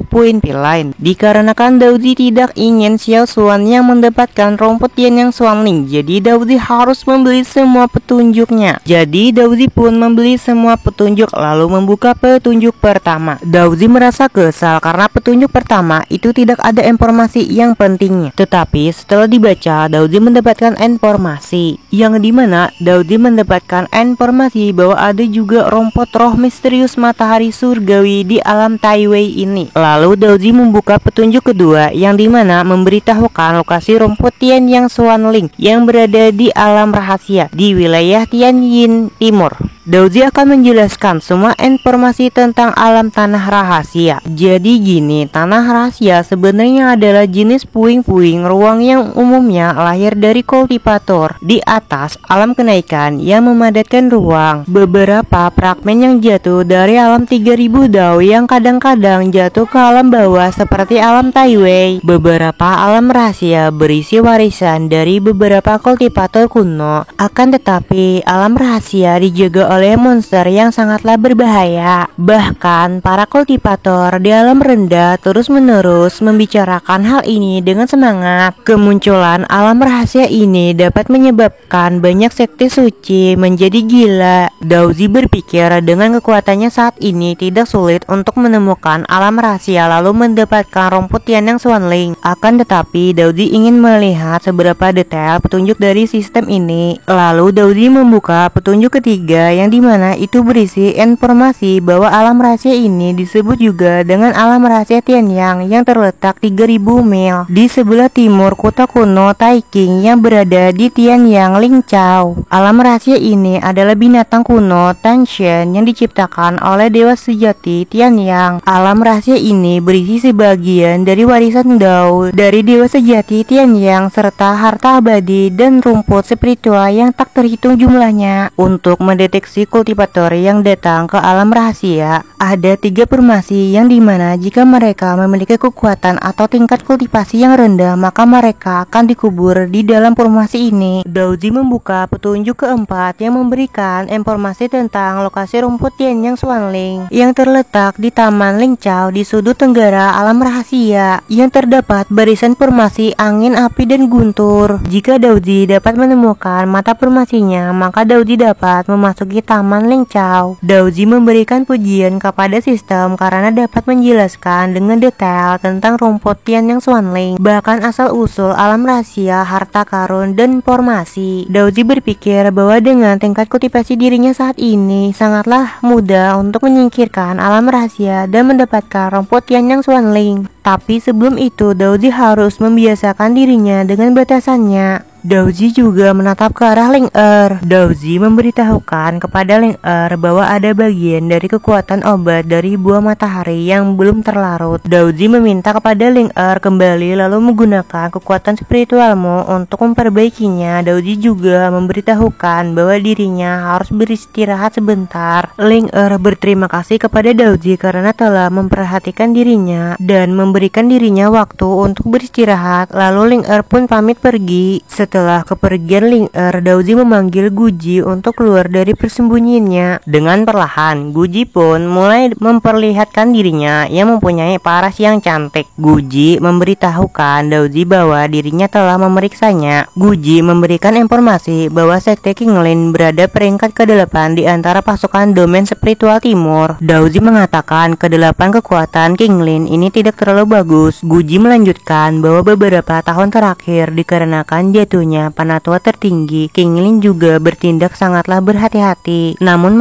poin lain. Dikarenakan Daozi tidak ingin Xiao Xuan yang mendapatkan rumput Tianyang Xuanling, jadi Daozi harus membeli semua petunjuknya. Jadi Daozi pun membeli semua petunjuk lalu membuka petunjuk pertama. Daozi merasa kesal karena petunjuk pertama itu tidak ada informasi yang pentingnya. Tetapi setelah dibaca, Daozi mendapatkan informasi yang dimana Daozi mendapatkan informasi bahwa ada juga rumput roh misterius matahari surgawi di alam Taiwei ini. Lalu Daozi membuka petunjuk kedua yang dimana memberitahukan lokasi rumput Tianyang Xuanling yang berada di alam rahasia di wilayah Tianjin Timur. Daozi akan menjelaskan semua informasi tentang alam tanah rahasia. Jadi gini, tanah rahasia sebenarnya adalah jenis puing-puing ruang yang umumnya lahir dari kultivator di atas alam kenaikan yang memadatkan ruang. Beberapa fragmen yang jatuh dari alam 3000 Dao yang kadang-kadang jatuh ke alam bawah seperti alam Taiwei. Beberapa alam rahasia berisi warisan dari beberapa kultivator kuno. Akan tetapi alam rahasia dijaga oleh monster yang sangatlah berbahaya. Bahkan para kultivator di alam rendah terus-menerus membicarakan hal ini dengan semangat. Kemunculan alam rahasia ini dapat menyebabkan banyak sekte suci menjadi gila. Daozi berpikir dengan kekuatannya saat ini tidak sulit untuk menemukan alam rahasia lalu mendapatkan rumput Tianyang Xuanling. Akan tetapi Daozi ingin melihat seberapa detail petunjuk dari sistem ini. Lalu Daozi membuka petunjuk ketiga yang dimana itu berisi informasi bahwa alam rahasia ini disebut juga dengan alam rahasia Tianyang yang terletak 3000 mil di sebelah timur kota kuno Taiking yang berada di Tianyang Lingchao. Alam rahasia ini adalah binatang kuno Tanshen yang diciptakan oleh dewa sejati Tianyang. Alam rahasia ini berisi sebagian dari warisan Dao dari dewa sejati Tianyang serta harta abadi dan rumput spiritual yang tak terhitung jumlahnya. Untuk mendeteksi koleksi kultivator yang datang ke alam rahasia. Ada 3 formasi yang dimana jika mereka memiliki kekuatan atau tingkat kultivasi yang rendah, maka mereka akan dikubur di dalam formasi ini. Daoji membuka petunjuk keempat yang memberikan informasi tentang lokasi rumput Tianyang Xuanling yang terletak di Taman Lingchao di sudut tenggara alam rahasia, yang terdapat barisan formasi angin, api, dan guntur. Jika Daoji dapat menemukan mata formasinya, maka Daoji dapat memasuki Taman Lingchao. Daoji memberikan pujian kepada sistem karena dapat menjelaskan dengan detail tentang rumput Tianyang Xuanling, bahkan asal-usul alam rahasia, harta karun, dan formasi. Daoji berpikir bahwa dengan tingkat kultivasi dirinya saat ini sangatlah mudah untuk menyingkirkan alam rahasia dan mendapatkan rumput Tianyang Xuanling. Tapi sebelum itu Daoji harus membiasakan dirinya dengan batasannya. Daoji juga menatap ke arah Ling Er. Daoji memberitahukan kepada Ling Er bahwa ada bagian dari kekuatan obat dari buah matahari yang belum terlarut. Daoji meminta kepada Ling Er kembali lalu menggunakan kekuatan spiritualmu untuk memperbaikinya. Daoji juga memberitahukan bahwa dirinya harus beristirahat sebentar. Ling Er berterima kasih kepada Daoji karena telah memperhatikan dirinya dan memberikan dirinya waktu untuk beristirahat. Lalu Ling Er pun pamit pergi. Setelah kepergian Ling Er, Daoji memanggil Guji untuk keluar dari persembunyiannya. Dengan perlahan, Guji pun mulai memperlihatkan dirinya yang mempunyai paras yang cantik. Guji memberitahukan Daoji bahwa dirinya telah memeriksanya. Guji memberikan informasi bahwa sekte Qinglin berada peringkat ke-8 di antara pasukan domain spiritual timur. Daoji mengatakan ke-8 kekuatan Qinglin ini tidak terlalu bagus. Guji melanjutkan bahwa beberapa tahun terakhir dikarenakan jatuhnya penatua tertinggi, Qinglin juga bertindak sangatlah berhati-hati. Namun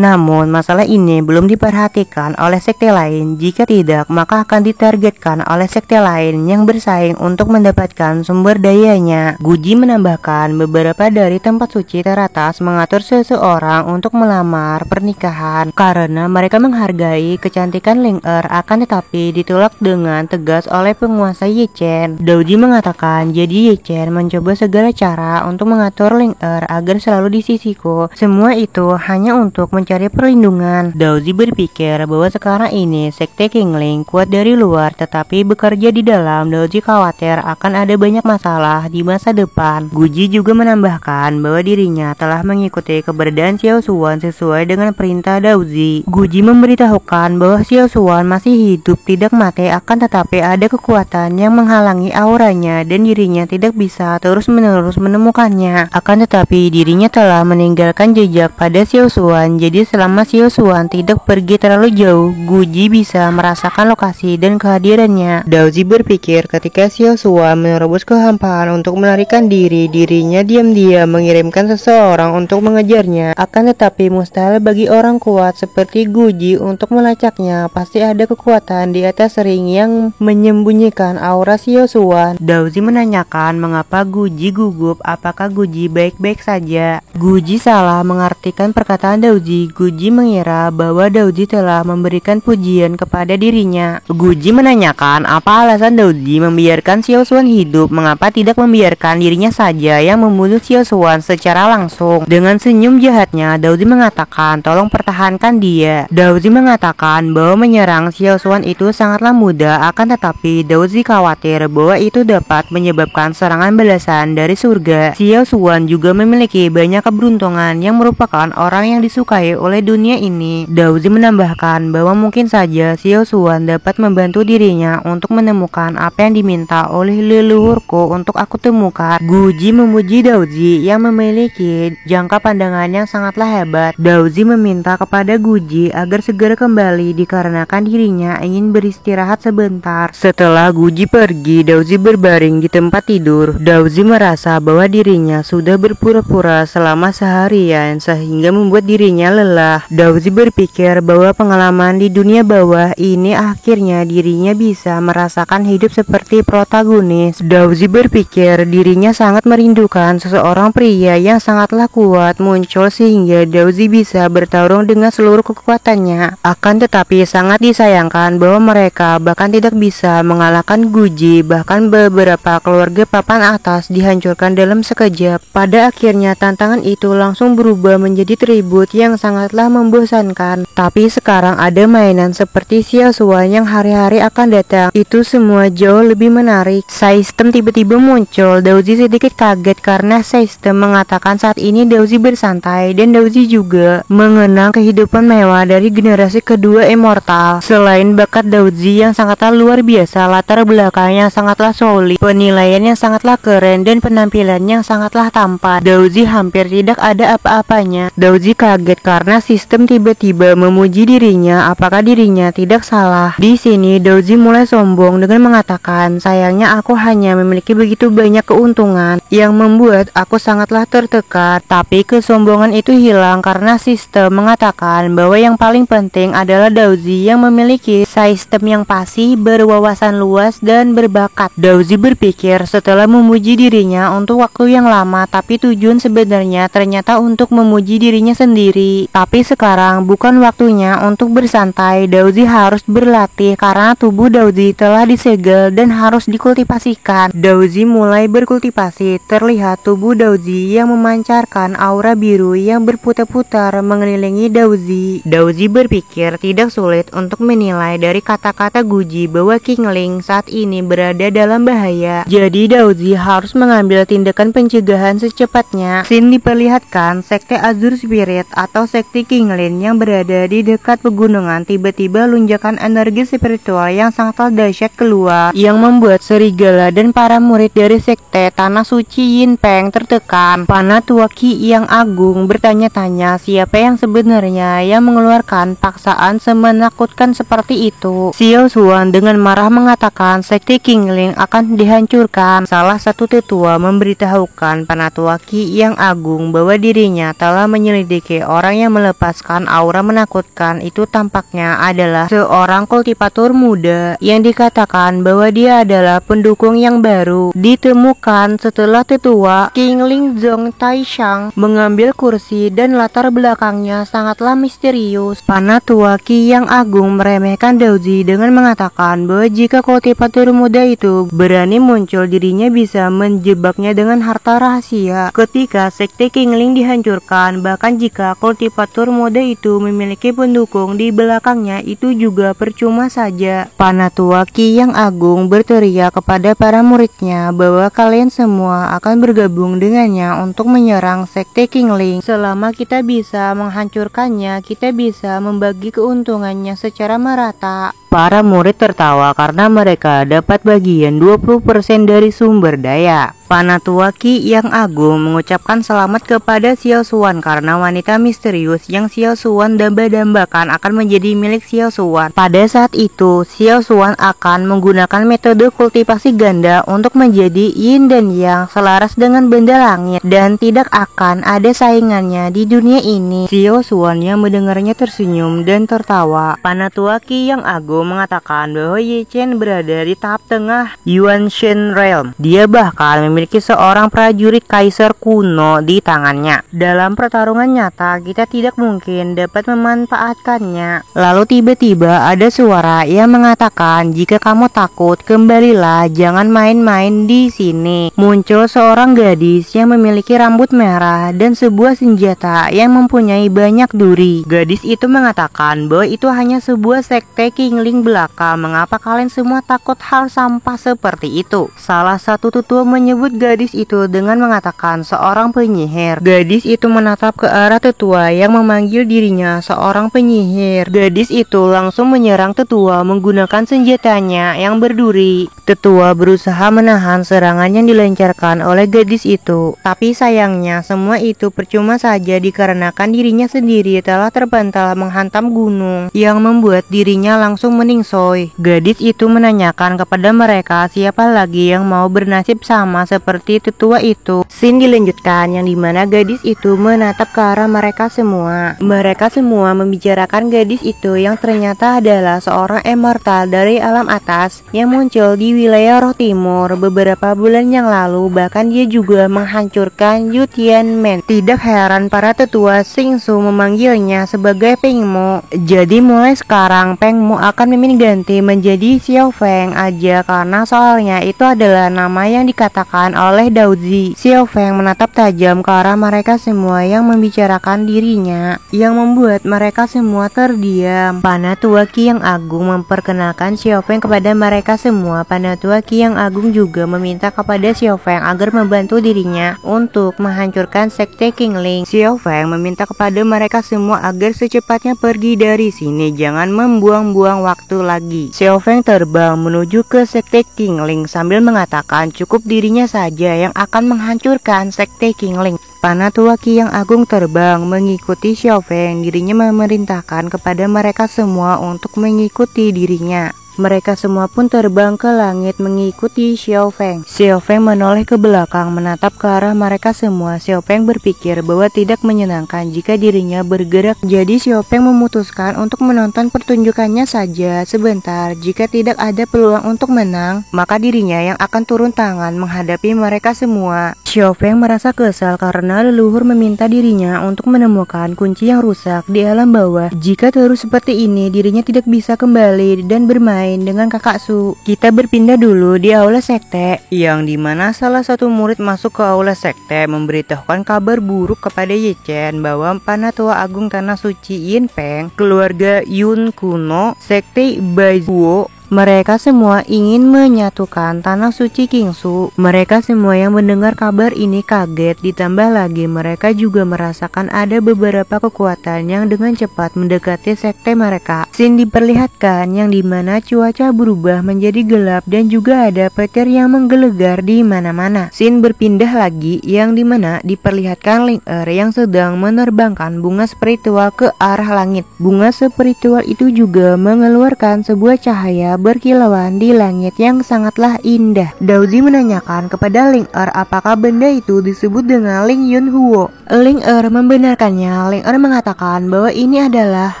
masalah ini belum diperhatikan oleh sekte lain. Jika tidak, maka akan ditargetkan oleh sekte lain yang bersaing untuk mendapatkan sumber dayanya. Guji menambahkan beberapa dari tempat suci teratas mengatur seseorang untuk melamar pernikahan karena mereka menghargai kecantikan Ling Er, akan tetapi ditolak dengan tegas oleh penguasa Ye Chen. Daoji mengatakan jadi Ye Chen mencoba segala cara untuk mengatur Ling Er agar selalu di sisiku. Semua itu hanya untuk mencari perlindungan. Daoji berpikir bahwa sekarang ini sekte Qinglin kuat dari luar tetapi bekerja di dalam. Daoji khawatir akan ada banyak masalah di masa depan. Guji juga menambahkan bahwa dirinya telah mengikuti keberadaan Xiao Xuan sesuai dengan perintah Daoji. Guji memberitahukan bahwa Xiao Xuan masih hidup, tidak mati, akan tetapi ada kekuatan yang menghalangi auranya dan dirinya tidak bisa terus-menerus menemukannya. Akan tetapi dirinya telah meninggalkan jejak pada Xiao Xuan. Jadi selama Xiao Xuan tidak pergi terlalu jauh, Guji bisa merasakan lokasi dan kehadirannya. Daoji berpikir ketika Xiao Xuan menerobos kehampaan untuk melarikan diri, dirinya diam-diam mengirimkan seseorang untuk mengejarnya. Akan tetapi mustahil bagi orang kuat seperti Guji untuk melacaknya. Pasti ada kekuatan di atas ring yang menyembunyikan aura Xiao Xuan. Daoji menanyakan mengapa Guji gugup, apakah Guji baik-baik saja. Guji salah mengartikan perkataan Daoji. Guji mengira bahwa Daoji telah memberikan pujian kepada dirinya. Guji menanyakan apa alasan Daoji membiarkan Xiao Xuan hidup, mengapa tidak membiarkan dirinya saja yang membunuh Xiao Xuan secara langsung. Dengan senyum jahatnya, Daoji mengatakan tolong pertahankan dia. Daoji mengatakan bahwa menyerang Xiao Xuan itu sangatlah mudah, akan tetapi Daoji khawatir bahwa itu dapat menyebabkan serangan balasan dari surga. Xiao Xuan juga memiliki banyak keberuntungan yang merupakan orang yang disukai oleh dunia ini. Daoji menambahkan bahwa mungkin saja Xiao Xuan dapat membantu dirinya untuk menemukan apa yang diminta oleh leluhurku untuk aku temukan. Guji memuji Daoji yang memiliki jangka pandangan yang sangatlah hebat. Daoji meminta kepada Guji agar segera kembali dikarenakan dirinya ingin beristirahat sebentar. Setelah Guji pergi, Daoji berbaring di tempat tidur. Daoji merasa bahwa dirinya sudah berpura-pura selama seharian sehingga membuat dirinya lelah. Daozi berpikir bahwa pengalaman di dunia bawah ini akhirnya dirinya bisa merasakan hidup seperti protagonis. Daozi berpikir dirinya sangat merindukan seseorang pria yang sangatlah kuat muncul sehingga Daozi bisa bertarung dengan seluruh kekuatannya. Akan tetapi sangat disayangkan bahwa mereka bahkan tidak bisa mengalahkan Guji, bahkan beberapa keluarga papan atas dihancurkan dalam sekejap. Pada akhirnya tantangan itu langsung berubah menjadi tribut yang sangatlah membosankan. Tapi sekarang ada mainan seperti Xiao Xuan yang hari-hari akan datang. Itu semua jauh lebih menarik. System tiba-tiba muncul. Daozi sedikit kaget karena System mengatakan saat ini Daozi bersantai dan Daozi juga mengenang kehidupan mewah dari generasi kedua immortal. Selain bakat Daozi yang sangatlah luar biasa, latar belakangnya sangatlah solid, penilaian yang sangatlah keren, dan penampilan yang sangatlah tampan, Daozi hampir tidak ada apa-apanya. Daozi kaget karena System tiba-tiba memuji dirinya. Apakah dirinya tidak salah? Di sini Daozi mulai sombong dengan mengatakan, sayangnya aku hanya memiliki begitu banyak keuntungan yang membuat aku sangatlah tertekan. Tapi kesombongan itu hilang karena System mengatakan bahwa yang paling penting adalah Daozi yang memiliki sistem yang fasih, berwawasan luas, dan berbakat. Daozi berpikir setelah memuji dirinya untuk waktu yang lama, tapi tujuan sebenarnya ternyata untuk memuji dirinya sendiri. Tapi sekarang bukan waktunya untuk bersantai. Daozi harus berlatih karena tubuh Daozi telah disegel dan harus dikultivasikan. Daozi mulai berkultivasi. Terlihat tubuh Daozi yang memancarkan aura biru yang berputar-putar mengelilingi Daozi. Daozi berpikir tidak sulit untuk menilai dari kata-kata Guji bahwa Qingling saat ini berada dalam bahaya. Jadi Daozi harus mengambil tindakan pencegahan secepatnya. Scene diperlihatkan sekte Azure Spirit atau sekte Qingling yang berada di dekat pegunungan. Tiba-tiba lunjakan energi spiritual yang sangat dahsyat keluar yang membuat serigala dan para murid dari sekte Tanah Suci Yin Peng tertekan. Panatua Qi yang agung bertanya-tanya siapa yang sebenarnya yang mengeluarkan paksaan semenakutkan seperti itu. Xiao Xuan dengan marah mengatakan sekte Qingling akan dihancurkan. Salah satu tetua memberitahukan Panatua Qi yang agung bahwa dirinya telah menyelidiki orang yang melepaskan aura menakutkan itu. Tampaknya adalah seorang kultivator muda yang dikatakan bahwa dia adalah pendukung yang baru. Ditemukan setelah tetua Qingling Zhong Taishang mengambil kursi dan latar belakangnya sangatlah misterius. Panatua Qi yang agung meremehkan Daozi dengan mengatakan bahwa jika kultivator muda itu berani muncul, dirinya bisa menjebaknya dengan harta rahasia. Ketika sekte Qingling dihancurkan, bahkan jika kultivator muda itu memiliki pendukung di belakangnya, itu juga percuma saja. Panatua Qi yang agung berteriak kepada para muridnya bahwa kalian semua akan bergabung dengannya untuk menyerang sekte Qingling. Selama kita bisa menghancurkannya, kita bisa membagi keuntungannya secara merata. Para murid tertawa karena mereka dapat bagian 20% dari sumber daya. Panatua Qi yang agung mengucapkan selamat kepada Xiao Xuan karena wanita misterius yang Xiao Xuan damba-dambakan akan menjadi milik Xiao Xuan. Pada saat itu, Xiao Xuan akan menggunakan metode kultivasi ganda untuk menjadi yin dan yang selaras dengan benda langit dan tidak akan ada saingannya di dunia ini. Xiao Xuan yang mendengarnya tersenyum dan tertawa. Panatua Qi yang agung mengatakan bahwa Ye Chen berada di tahap tengah Yuanshen Realm. Dia bahkan memiliki seorang prajurit kaisar kuno di tangannya. Dalam pertarungan nyata, kita tidak mungkin dapat memanfaatkannya. Lalu tiba-tiba ada suara yang mengatakan, jika kamu takut, kembalilah, jangan main-main di sini. Muncul seorang gadis yang memiliki rambut merah dan sebuah senjata yang mempunyai banyak duri. Gadis itu mengatakan bahwa itu hanya sebuah sekte Qingling belaka. Mengapa kalian semua takut hal sampah seperti itu? Salah satu tetua menyebut gadis itu dengan mengatakan seorang penyihir. Gadis itu menatap ke arah tetua yang memanggil dirinya seorang penyihir. Gadis itu langsung menyerang tetua menggunakan senjatanya yang berduri. Tetua berusaha menahan serangan yang dilancarkan oleh gadis itu. Tapi sayangnya semua itu percuma saja dikarenakan dirinya sendiri telah terbantal menghantam gunung yang membuat dirinya langsung meningsoy. Gadis itu menanyakan kepada mereka siapa lagi yang mau bernasib sama seperti tetua itu. Scene dilanjutkan yang dimana gadis itu menatap ke arah mereka semua. Mereka semua membicarakan gadis itu yang ternyata adalah seorang immortal dari alam atas yang muncul di wilayah Roh Timur beberapa bulan yang lalu. Bahkan dia juga menghancurkan Yu Tianmen. Tidak heran para tetua Xingsu memanggilnya sebagai Peng Mo. Jadi mulai sekarang Peng Mo akan mimin ganti menjadi Xiao Feng aja, karena soalnya itu adalah nama yang dikatakan oleh Daozi. Xiao Feng menatap tajam ke arah mereka semua yang membicarakan dirinya, yang membuat mereka semua terdiam. Panatua Qi yang Agung memperkenalkan Xiao Feng kepada mereka semua. Panatua Qi yang Agung juga meminta kepada Xiao Feng agar membantu dirinya untuk menghancurkan sekte Qingling. Xiao Feng meminta kepada mereka semua agar secepatnya pergi dari sini, jangan membuang-buang waktu lagi. Xiao Feng terbang menuju ke sekte Qingling sambil mengatakan cukup dirinya saja yang akan menghancurkan sekte Qingling. Panatua Qi yang Agung terbang mengikuti Xiao Feng. Dirinya memerintahkan kepada mereka semua untuk mengikuti dirinya. Mereka semua pun terbang ke langit mengikuti Xiao Feng. Xiao Feng menoleh ke belakang menatap ke arah mereka semua. Xiao Feng berpikir bahwa tidak menyenangkan jika dirinya bergerak. Jadi Xiao Feng memutuskan untuk menonton pertunjukannya saja sebentar. Jika tidak ada peluang untuk menang, maka dirinya yang akan turun tangan menghadapi mereka semua. Xiao Feng merasa kesal karena leluhur meminta dirinya untuk menemukan kunci yang rusak di alam bawah. Jika terus seperti ini, dirinya tidak bisa kembali dan bermain dengan kakak Su. Kita berpindah dulu di aula sekte, yang dimana salah satu murid masuk ke aula sekte memberitahukan kabar buruk kepada Ye Chen bahwa Panatua Agung Tanah Suci Yin Peng, keluarga Yun kuno, sekte Baizuo, mereka semua ingin menyatukan Tanah Suci Qingsu. Mereka semua yang mendengar kabar ini kaget, ditambah lagi mereka juga merasakan ada beberapa kekuatan yang dengan cepat mendekati sekte mereka. Scene diperlihatkan yang dimana cuaca berubah menjadi gelap dan juga ada petir yang menggelegar di mana-mana. Scene berpindah lagi yang dimana diperlihatkan Ling Er yang sedang menerbangkan bunga spiritual ke arah langit. Bunga spiritual itu juga mengeluarkan sebuah cahaya berkilauan di langit yang sangatlah indah. Daozi menanyakan kepada Ling Er apakah benda itu disebut dengan Ling Yun Huo. Ling Er membenarkannya. Ling Er mengatakan bahwa ini adalah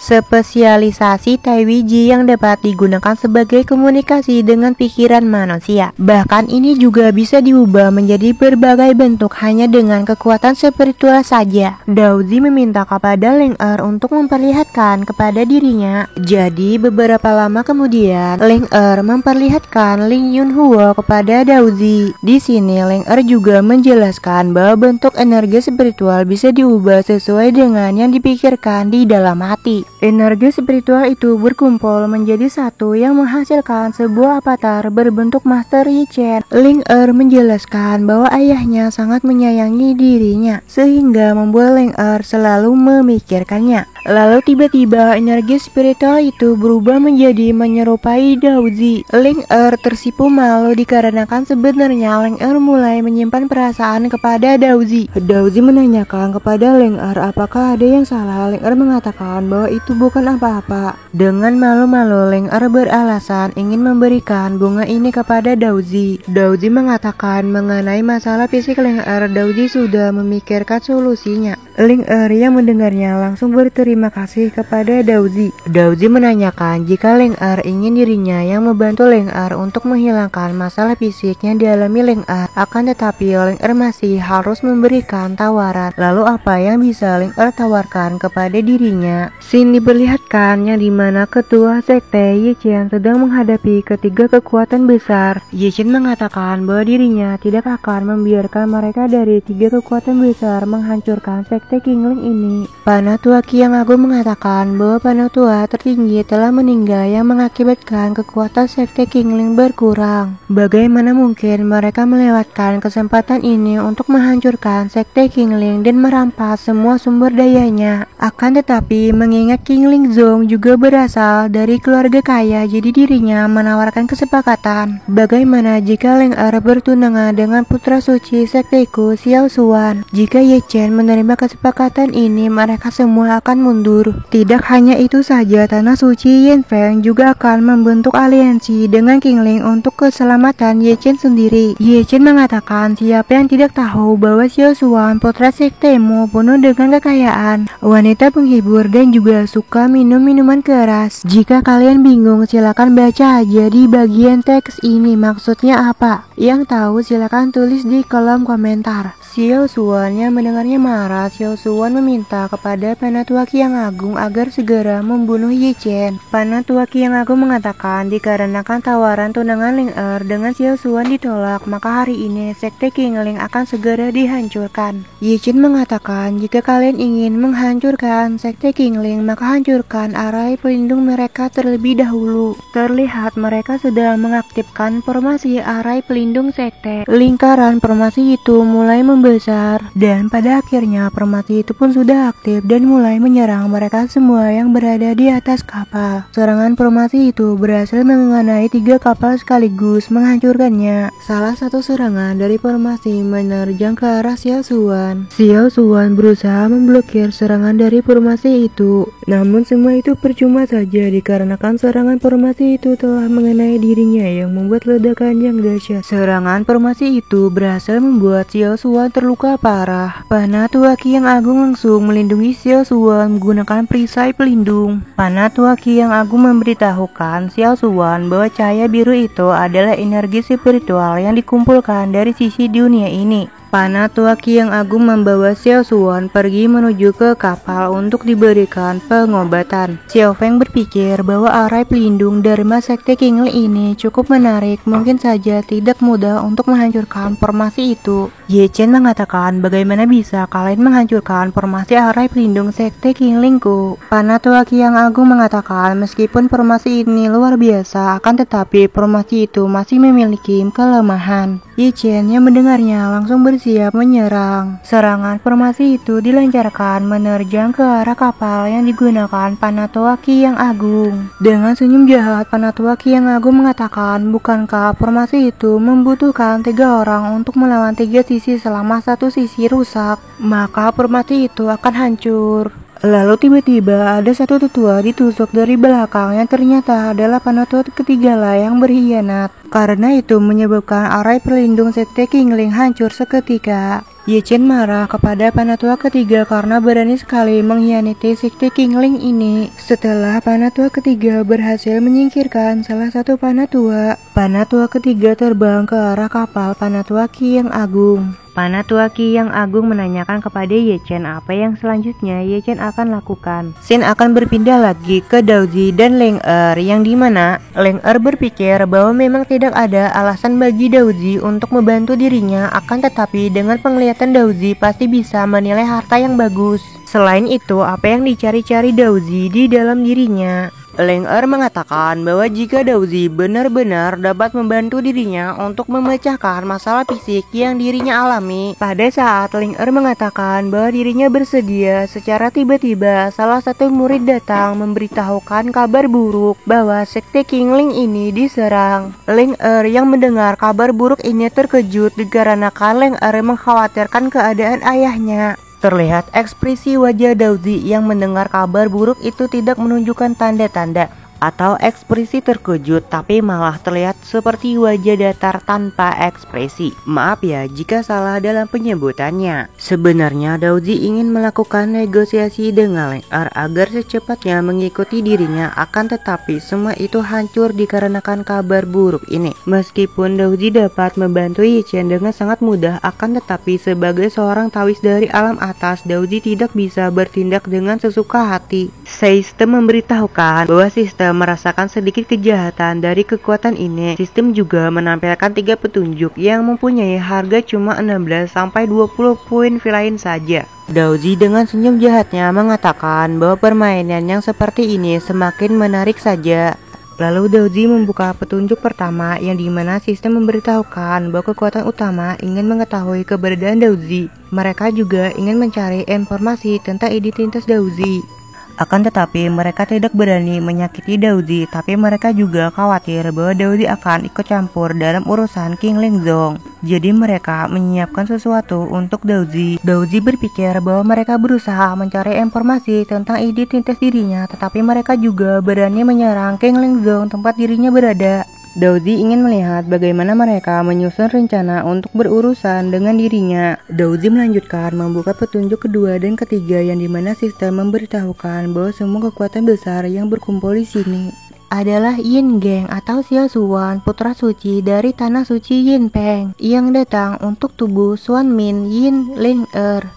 spesialisasi Tai Wiji yang dapat digunakan sebagai komunikasi dengan pikiran manusia. Bahkan ini juga bisa diubah menjadi berbagai bentuk hanya dengan kekuatan spiritual saja. Daozi meminta kepada Ling Er untuk memperlihatkan kepada dirinya. Jadi beberapa lama kemudian Ling Er memperlihatkan Ling Yun Huo kepada Daozi. Di sini Ling Er juga menjelaskan bahwa bentuk energi spiritual bisa diubah sesuai dengan yang dipikirkan di dalam hati. Energi spiritual itu berkumpul menjadi satu yang menghasilkan sebuah avatar berbentuk Master Yi Chen. Ling Er menjelaskan bahwa ayahnya sangat menyayangi dirinya sehingga membuat Ling Er selalu memikirkannya. Lalu tiba-tiba energi spiritual itu berubah menjadi menyerupai Daozi. Ling Er tersipu malu dikarenakan sebenarnya Ling Er mulai menyimpan perasaan kepada Daozi. Daozi menanyakan kepada Ling Er apakah ada yang salah. Ling Er mengatakan bahwa itu bukan apa-apa. Dengan malu-malu Ling Er beralasan ingin memberikan bunga ini kepada Daozi. Daozi mengatakan mengenai masalah fisik Ling Er, Daozi sudah memikirkan solusinya. Ling Er yang mendengarnya langsung berterima kasih kepada Daozi. Daozi menanyakan jika Ling Er ingin dirinya yang membantu Ling Er untuk menghilangkan masalah fisik yang dialami Ling Er. Akan tetapi Ling Er masih harus memberikan tawaran. Lalu apa yang bisa Ling Er tawarkan kepada dirinya? Scene diperlihatkan yang dimana ketua sekte Ye Chen sedang menghadapi ketiga kekuatan besar. Ye Chen mengatakan bahwa dirinya tidak akan membiarkan mereka dari tiga kekuatan besar menghancurkan sekte Qingling ini. Panatua Qi yang Agung mengatakan bahwa Panatua tertinggi telah meninggal yang mengakibatkan kekuatan sekte Qingling berkurang. Bagaimana mungkin mereka melewatkan kesempatan ini untuk menghancurkan sekte Qingling dan merampas semua sumber dayanya? Akan tetapi mengingat Qingling Zong juga berasal dari keluarga kaya, jadi dirinya menawarkan kesepakatan. Bagaimana jika Ling Er bertunangan dengan putra suci sekteku Xiao Xuan? Jika Ye Chen menerima kesepakatan kesepakatan ini mereka semua akan mundur. Tidak hanya itu saja, Tanah Suci Yanfeng juga akan membentuk aliansi dengan Qingling untuk keselamatan Ye Chen sendiri. Ye Chen mengatakan siapa yang tidak tahu bahwa Xiao Xuan putra sektemu penuh dengan kekayaan, wanita penghibur dan juga suka minum minuman keras. Jika kalian bingung silakan baca aja di bagian teks ini maksudnya apa. Yang tahu silakan tulis di kolom komentar. Xiao Xuan yang mendengarnya marah. Xiao Xuan meminta kepada Penatua Yang Agung agar segera membunuh Ye Chen. Penatua Yang Agung mengatakan dikarenakan tawaran tunangan Ling Er dengan Xiao Xuan ditolak, maka hari ini sekte Qingling akan segera dihancurkan. Ye Chen mengatakan jika kalian ingin menghancurkan sekte Qingling maka hancurkan arai pelindung mereka terlebih dahulu. Terlihat mereka sedang mengaktifkan formasi arai pelindung sekte. Lingkaran formasi itu mulai membesar dan pada akhirnya formasi itu pun sudah aktif dan mulai menyerang mereka semua yang berada di atas kapal. Serangan formasi itu berhasil mengenai 3 kapal sekaligus menghancurkannya. Salah satu serangan dari formasi menerjang ke arah Xiao Xuan. Xiao Xuan berusaha memblokir serangan dari formasi itu, namun semua itu percuma saja dikarenakan serangan formasi itu telah mengenai dirinya yang membuat ledakan yang dahsyat. Serangan formasi itu berhasil membuat Xiao Xuan terluka parah. Penatua Yang Agung langsung melindungi Xiao Xuan menggunakan perisai pelindung. Penatua Yang Agung memberitahukan Xiao Xuan bahwa cahaya biru itu adalah energi spiritual yang dikumpulkan dari sisi dunia ini. Penatua Yang Agung membawa Xiao Xuan pergi menuju ke kapal untuk diberikan pengobatan. Xiao Feng berpikir bahwa arai pelindung Dharma Sekte Qingling ini cukup menarik, mungkin saja tidak mudah untuk menghancurkan formasi itu. Ye Chen mengatakan bagaimana bisa kalian menghancurkan formasi arai pelindung Sekte Qinglingku. Penatua Yang Agung mengatakan meskipun formasi ini luar biasa akan tetapi formasi itu masih memiliki kelemahan. Ye Chen yang mendengarnya langsung bersiap menyerang. Serangan formasi itu dilancarkan menerjang ke arah kapal yang digunakan Penatua Yang Agung. Dengan senyum jahat, Penatua Yang Agung mengatakan bukankah formasi itu membutuhkan 3 orang untuk melawan 3 sisi selama satu sisi rusak, maka formasi itu akan hancur. Lalu tiba-tiba ada satu tetua ditusuk dari belakang yang ternyata adalah Penatua ketiga lah yang berkhianat. Karena itu menyebabkan arai pelindung Sekte Qingling hancur seketika. Ye Chen marah kepada Penatua ketiga karena berani sekali mengkhianati Sekte Qingling ini. Setelah Penatua ketiga berhasil menyingkirkan salah satu Penatua, Penatua ketiga terbang ke arah kapal Penatua Yang Agung. Penatua Yang Agung menanyakan kepada Ye Chen apa yang selanjutnya Ye Chen akan lakukan. Xin akan berpindah lagi ke Daozi dan Ling Er, yang dimana Ling Er berpikir bahwa memang tidak ada alasan bagi Daozi untuk membantu dirinya, akan tetapi dengan penglihatan Daozi pasti bisa menilai harta yang bagus. Selain itu, apa yang dicari-cari Daozi di dalam dirinya? Ling Er mengatakan bahwa jika Daozi benar-benar dapat membantu dirinya untuk memecahkan masalah fisik yang dirinya alami. Pada saat Ling Er mengatakan bahwa dirinya bersedia, secara tiba-tiba salah satu murid datang memberitahukan kabar buruk bahwa Sekte Qingling ini diserang. Ling Er yang mendengar kabar buruk ini terkejut dikarenakan Ling Er mengkhawatirkan keadaan ayahnya. Terlihat ekspresi wajah Daozi yang mendengar kabar buruk itu tidak menunjukkan tanda-tanda atau ekspresi terkejut, tapi malah terlihat seperti wajah datar tanpa ekspresi. Maaf ya jika salah dalam penyebutannya. Sebenarnya Daozi ingin melakukan negosiasi dengan Ling Er agar secepatnya mengikuti dirinya, akan tetapi semua itu hancur dikarenakan kabar buruk ini. Meskipun Daozi dapat membantu Ye Chen dengan sangat mudah, akan tetapi sebagai seorang tawis dari alam atas, Daozi tidak bisa bertindak dengan sesuka hati. Sistem memberitahukan bahwa sistem merasakan sedikit kejahatan dari kekuatan ini. Sistem juga menampilkan 3 petunjuk yang mempunyai harga cuma 16-20 poin villain saja. Daozi dengan senyum jahatnya mengatakan bahwa permainan yang seperti ini semakin menarik saja. Lalu Daozi membuka petunjuk pertama yang dimana sistem memberitahukan bahwa kekuatan utama ingin mengetahui keberadaan Daozi. Mereka juga ingin mencari informasi tentang identitas Daozi. Akan tetapi mereka tidak berani menyakiti Daozi, tapi mereka juga khawatir bahwa Daozi akan ikut campur dalam urusan King Lingzong. Jadi mereka menyiapkan sesuatu untuk Daozi. Daozi berpikir bahwa mereka berusaha mencari informasi tentang identitas dirinya, tetapi mereka juga berani menyerang King Lingzong tempat dirinya berada. Daozi ingin melihat bagaimana mereka menyusun rencana untuk berurusan dengan dirinya. Daozi melanjutkan membuka petunjuk kedua dan ketiga yang dimana sistem memberitahukan bahwa semua kekuatan besar yang berkumpul di sini adalah Yin Geng atau Xiao Suan, putra suci dari tanah suci Yin Peng, yang datang untuk tubuh Xuan Min Yin Ling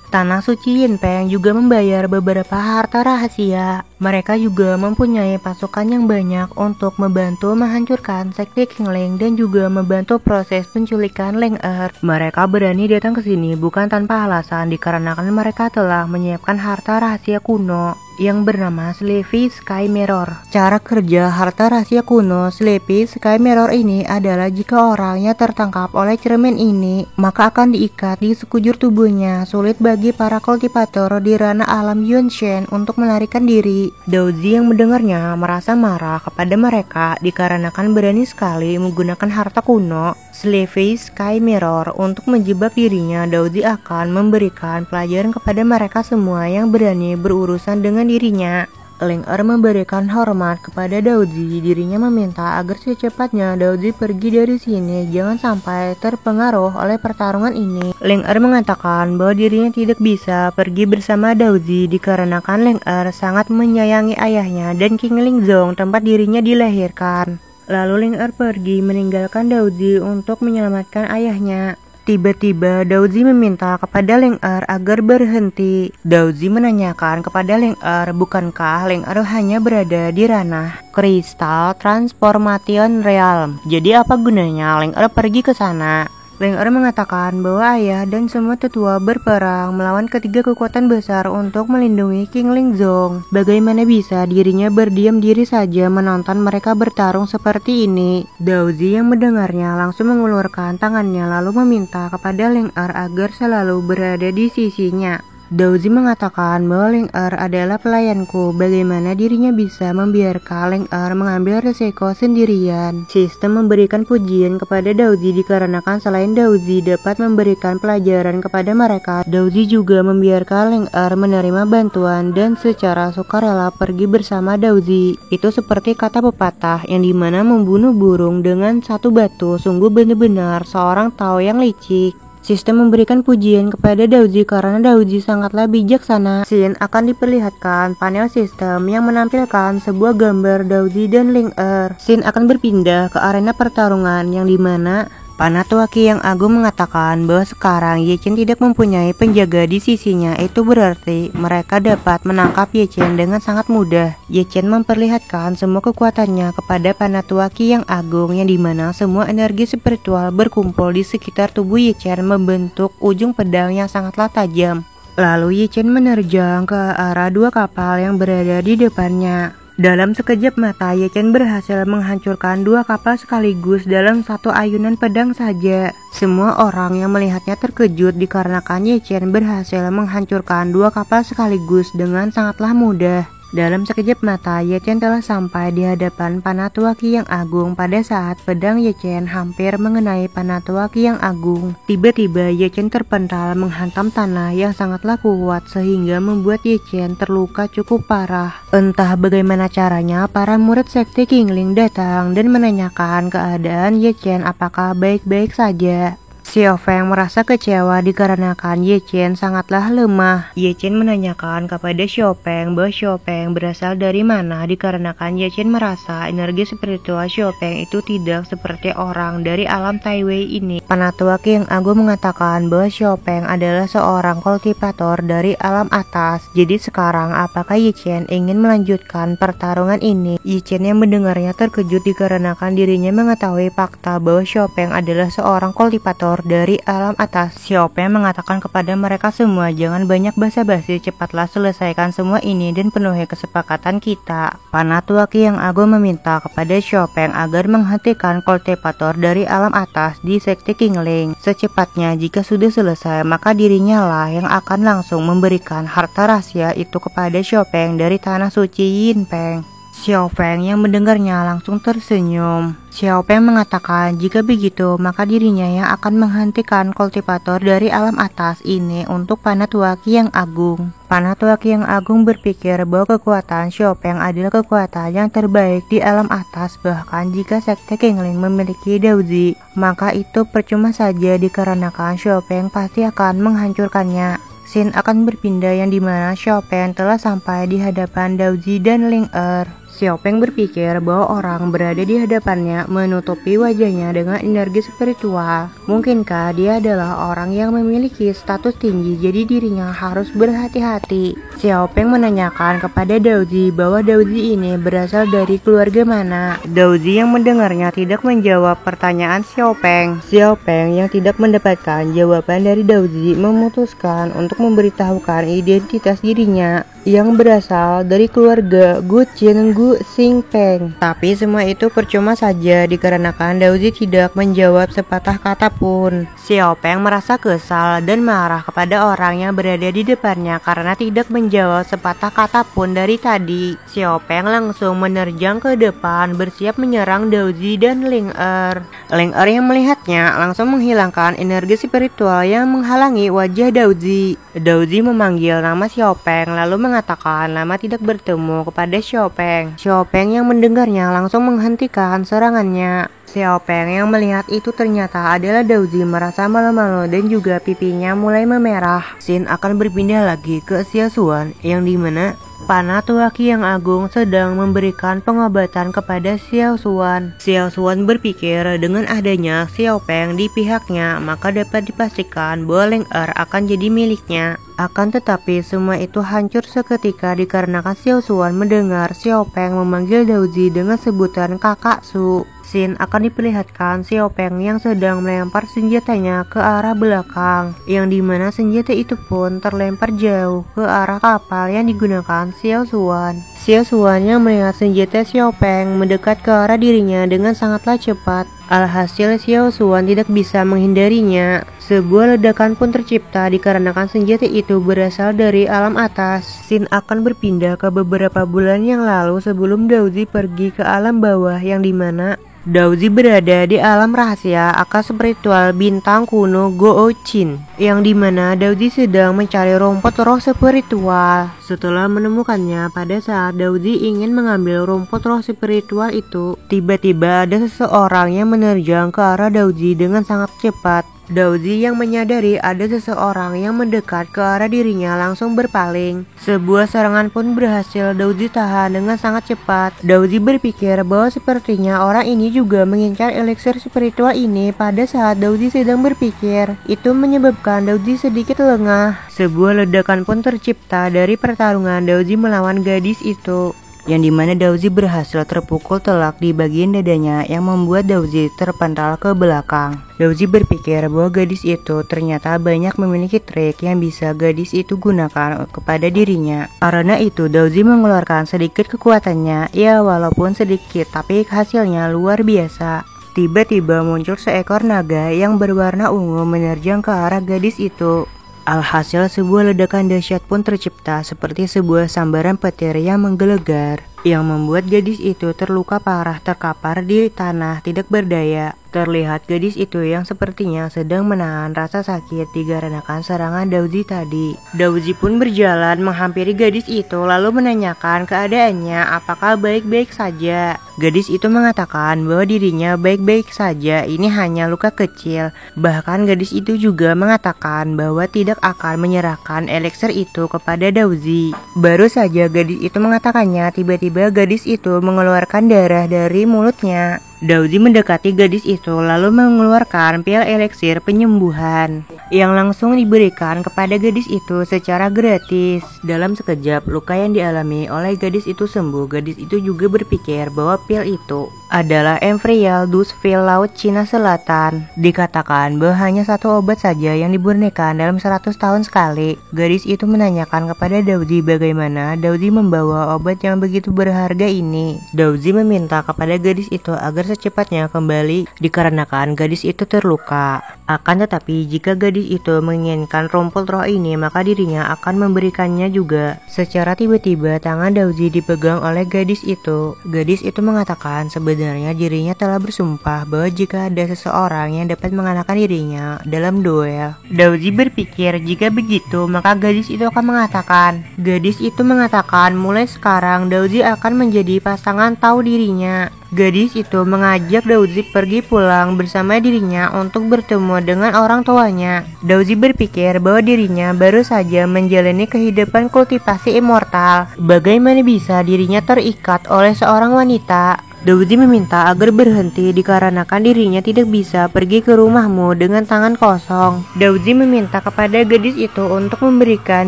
Tanah suci Yin Peng juga membayar beberapa harta rahasia. Mereka juga mempunyai pasukan yang banyak untuk membantu menghancurkan sekte Qingling dan juga membantu proses penculikan Ling Mereka berani datang ke sini bukan tanpa alasan, dikarenakan mereka telah menyiapkan harta rahasia kuno yang bernama Sleepy Sky Mirror. Cara kerja harta rahasia kuno Sleepy Sky Mirror ini adalah jika orangnya tertangkap oleh cermin ini, maka akan diikat di sekujur tubuhnya. Sulit bagi para kultivator di ranah alam Yunshen untuk melarikan diri. Daozi yang mendengarnya merasa marah kepada mereka dikarenakan berani sekali menggunakan harta kuno Sleepy Sky Mirror untuk menjebak dirinya. Daozi akan memberikan pelajaran kepada mereka semua yang berani berurusan dengan dirinya. Ling memberikan hormat kepada Daozi. Dirinya meminta agar secepatnya Daozi pergi dari sini, jangan sampai terpengaruh oleh pertarungan ini. Ling mengatakan bahwa dirinya tidak bisa pergi bersama Daozi dikarenakan Ling sangat menyayangi ayahnya dan King Lingzong tempat dirinya dilahirkan. Lalu Ling pergi meninggalkan Daozi untuk menyelamatkan ayahnya. Tiba-tiba Daozi meminta kepada Ling agar berhenti. Daozi menanyakan kepada Ling bukankah Ling hanya berada di ranah Crystal Transformation Realm? Jadi apa gunanya Ling pergi ke sana? Ling mengatakan bahwa ayah dan semua tetua berperang melawan ketiga kekuatan besar untuk melindungi King Lingzong. Bagaimana bisa dirinya berdiam diri saja menonton mereka bertarung seperti ini? Daozi yang mendengarnya langsung mengulurkan tangannya lalu meminta kepada Ling agar selalu berada di sisinya. Daozi mengatakan bahwa Ling adalah pelayanku. Bagaimana dirinya bisa membiarkan Ling mengambil resiko sendirian? Sistem memberikan pujian kepada Daozi dikarenakan selain Daozi dapat memberikan pelajaran kepada mereka, Daozi juga membiarkan Ling menerima bantuan dan secara sukarela pergi bersama Daozi. Itu seperti kata pepatah yang dimana membunuh burung dengan satu batu sungguh benar-benar seorang Tao yang licik. Sistem memberikan pujian kepada Daozi karena Daozi sangatlah bijaksana. Scene akan diperlihatkan panel sistem yang menampilkan sebuah gambar Daozi dan Ling Scene akan berpindah ke arena pertarungan yang dimana Panatua Ki yang Agung mengatakan bahwa sekarang Ye Chen tidak mempunyai penjaga di sisinya. Itu berarti mereka dapat menangkap Ye Chen dengan sangat mudah. Ye Chen memperlihatkan semua kekuatannya kepada Panatua Ki yang Agung yang dimana semua energi spiritual berkumpul di sekitar tubuh Ye Chen membentuk ujung pedang yang sangatlah tajam. Lalu Ye Chen menerjang ke arah dua kapal yang berada di depannya. Dalam sekejap mata, Ye Chen berhasil menghancurkan dua kapal sekaligus dalam satu ayunan pedang saja. Semua orang yang melihatnya terkejut dikarenakan Ye Chen berhasil menghancurkan dua kapal sekaligus dengan sangatlah mudah. Dalam sekejap mata, Ye Chen telah sampai di hadapan Panatua Ki yang Agung. Pada saat pedang Ye Chen hampir mengenai Panatua Ki yang Agung, tiba-tiba Ye Chen terpental menghantam tanah yang sangatlah kuat sehingga membuat Ye Chen terluka cukup parah. Entah bagaimana caranya, para murid sekte Qingling datang dan menanyakan keadaan Ye Chen apakah baik-baik saja. Xiao Feng merasa kecewa dikarenakan Ye Chen sangatlah lemah. Ye Chen menanyakan kepada Xiao Feng bahwa Xiao Feng berasal dari mana dikarenakan Ye Chen merasa energi spiritual Xiao Feng itu tidak seperti orang dari alam Taiwei ini. Panatua Ki yang Agung mengatakan bahwa Xiao Feng adalah seorang kultivator dari alam atas. Jadi sekarang apakah Ye Chen ingin melanjutkan pertarungan ini? Ye Chen yang mendengarnya terkejut dikarenakan dirinya mengetahui fakta bahwa Xiao Feng adalah seorang kultivator Kultivator dari alam atas. Xiaopeng mengatakan kepada mereka semua, jangan banyak basa-basi, cepatlah selesaikan semua ini dan penuhi kesepakatan kita. Panatuaki yang agung meminta kepada Xiaopeng agar menghentikan kultivator dari alam atas di sekte Qingling secepatnya. Jika sudah selesai, maka dirinya lah yang akan langsung memberikan harta rahasia itu kepada Xiaopeng dari tanah suci Yinpeng. Xiaopeng yang mendengarnya langsung tersenyum. Xiaopeng mengatakan jika begitu maka dirinya yang akan menghentikan kultivator dari alam atas ini untuk Panatuaki yang agung. Panatuaki yang agung berpikir bahwa kekuatan Xiaopeng adalah kekuatan yang terbaik di alam atas. Bahkan jika sekte Qingling memiliki Daozi, maka itu percuma saja dikarenakan Xiaopeng pasti akan menghancurkannya. Scene akan berpindah yang dimana Xiaopeng telah sampai di hadapan Daozi dan Ling Er. Xiaopeng berpikir bahwa orang berada di hadapannya menutupi wajahnya dengan energi spiritual. Mungkinkah dia adalah orang yang memiliki status tinggi, jadi dirinya harus berhati-hati. Xiaopeng menanyakan kepada Daozi bahwa Daozi ini berasal dari keluarga mana. Daozi yang mendengarnya tidak menjawab pertanyaan Xiaopeng. Xiaopeng yang tidak mendapatkan jawaban dari Daozi memutuskan untuk memberitahukan identitas dirinya yang berasal dari keluarga Gu Qin Gu Xingpeng. Tapi semua itu percuma saja dikarenakan Daozi tidak menjawab sepatah kata pun. Xiaopeng merasa kesal dan marah kepada orang yang berada di depannya karena tidak menjawab sepatah kata pun dari tadi. Xiaopeng langsung menerjang ke depan bersiap menyerang Daozi dan Ling Er. Ling Er yang melihatnya langsung menghilangkan energi spiritual yang menghalangi wajah Daozi. Daozi memanggil nama Xiaopeng lalu mengatakan lama tidak bertemu kepada Xiaopeng. Xiaopeng yang mendengarnya langsung menghentikan serangannya. Xiaopeng yang melihat itu ternyata adalah Daozi merasa malu-malu dan juga pipinya mulai memerah. Scene akan berpindah lagi ke Xiao Xuan yang dimana Panatuaki yang agung sedang memberikan pengobatan kepada Xiao Xuan. Xiao Xuan berpikir dengan adanya Xiaopeng di pihaknya maka dapat dipastikan bahwa Ling Er akan jadi miliknya. Akan tetapi semua itu hancur seketika dikarenakan Xiao Xuan mendengar Xiaopeng memanggil Daozi dengan sebutan kakak Su. Scene akan diperlihatkan Xiaopeng yang sedang melempar senjatanya ke arah belakang, yang dimana senjata itu pun terlempar jauh ke arah kapal yang digunakan Xiao Xuan. Xiao Xuan yang melihat senjata Xiaopeng mendekat ke arah dirinya dengan sangatlah cepat. Alhasil Xiao Xuan tidak bisa menghindarinya. Sebuah ledakan pun tercipta dikarenakan senjata itu berasal dari alam atas. Scene akan berpindah ke beberapa bulan yang lalu sebelum Daozi pergi ke alam bawah, yang dimana Daozi berada di alam rahasia akar spiritual bintang kuno Goochin, yang dimana Daozi sedang mencari rumput roh spiritual. Setelah menemukannya, pada saat Daozi ingin mengambil rumput roh spiritual itu, tiba-tiba ada seseorang yang menerjang ke arah Daozi dengan sangat cepat. Daozi yang menyadari ada seseorang yang mendekat ke arah dirinya langsung berpaling. Sebuah serangan pun berhasil Daozi tahan dengan sangat cepat. Daozi berpikir bahwa sepertinya orang ini juga mengincar elixir spiritual ini. Pada saat Daozi sedang berpikir, itu menyebabkan Daozi sedikit lengah. Sebuah ledakan pun tercipta dari pertarungan Daozi melawan gadis itu, yang dimana Daozi berhasil terpukul telak di bagian dadanya yang membuat Daozi terpental ke belakang. Daozi berpikir bahwa gadis itu ternyata banyak memiliki trik yang bisa gadis itu gunakan kepada dirinya. Karena itu Daozi mengeluarkan sedikit kekuatannya, ya walaupun sedikit tapi hasilnya luar biasa. Tiba-tiba muncul seekor naga yang berwarna ungu menerjang ke arah gadis itu. Alhasil sebuah ledakan dahsyat pun tercipta seperti sebuah sambaran petir yang menggelegar, yang membuat gadis itu terluka parah terkapar di tanah tidak berdaya. Terlihat gadis itu yang sepertinya sedang menahan rasa sakit dikarenakan serangan Daozi tadi. Daozi pun berjalan menghampiri gadis itu lalu menanyakan keadaannya apakah baik-baik saja. Gadis itu mengatakan bahwa dirinya baik-baik saja, ini hanya luka kecil. Bahkan gadis itu juga mengatakan bahwa tidak akan menyerahkan elixir itu kepada Daozi. Baru saja gadis itu mengatakannya, tiba-tiba gadis itu mengeluarkan darah dari mulutnya. Daozi mendekati gadis itu lalu mengeluarkan pil elixir penyembuhan. yang langsung diberikan kepada gadis itu secara gratis. Dalam sekejap, luka yang dialami oleh gadis itu sembuh. Gadis itu juga berpikir bahwa pil itu adalah Imperial Dose Pil Laut Cina Selatan. Dikatakan bahwa hanya satu obat saja yang dimurnikan dalam 100 tahun sekali. Gadis itu menanyakan kepada Daozi bagaimana Daozi membawa obat yang begitu berharga ini. Daozi meminta kepada gadis itu agar secepatnya kembali dikarenakan gadis itu terluka. Akan tetapi jika gadis itu menginginkan rumput roh ini, maka dirinya akan memberikannya juga. Secara tiba-tiba tangan Daozi dipegang oleh gadis itu. Gadis itu mengatakan sebenarnya dirinya telah bersumpah bahwa jika ada seseorang yang dapat mengalahkan dirinya dalam duel. Daozi berpikir jika begitu maka gadis itu akan mengatakan. Gadis itu mengatakan mulai sekarang Daozi akan menjadi pasangan tahu dirinya. Gadis itu mengajak Daozi pergi pulang bersama dirinya untuk bertemu dengan orang tuanya. Daozi berpikir bahwa dirinya baru saja menjalani kehidupan kultivasi immortal. Bagaimana bisa dirinya terikat oleh seorang wanita? Daozi meminta agar berhenti dikarenakan dirinya tidak bisa pergi ke rumahmu dengan tangan kosong. Daozi meminta kepada gadis itu untuk memberikan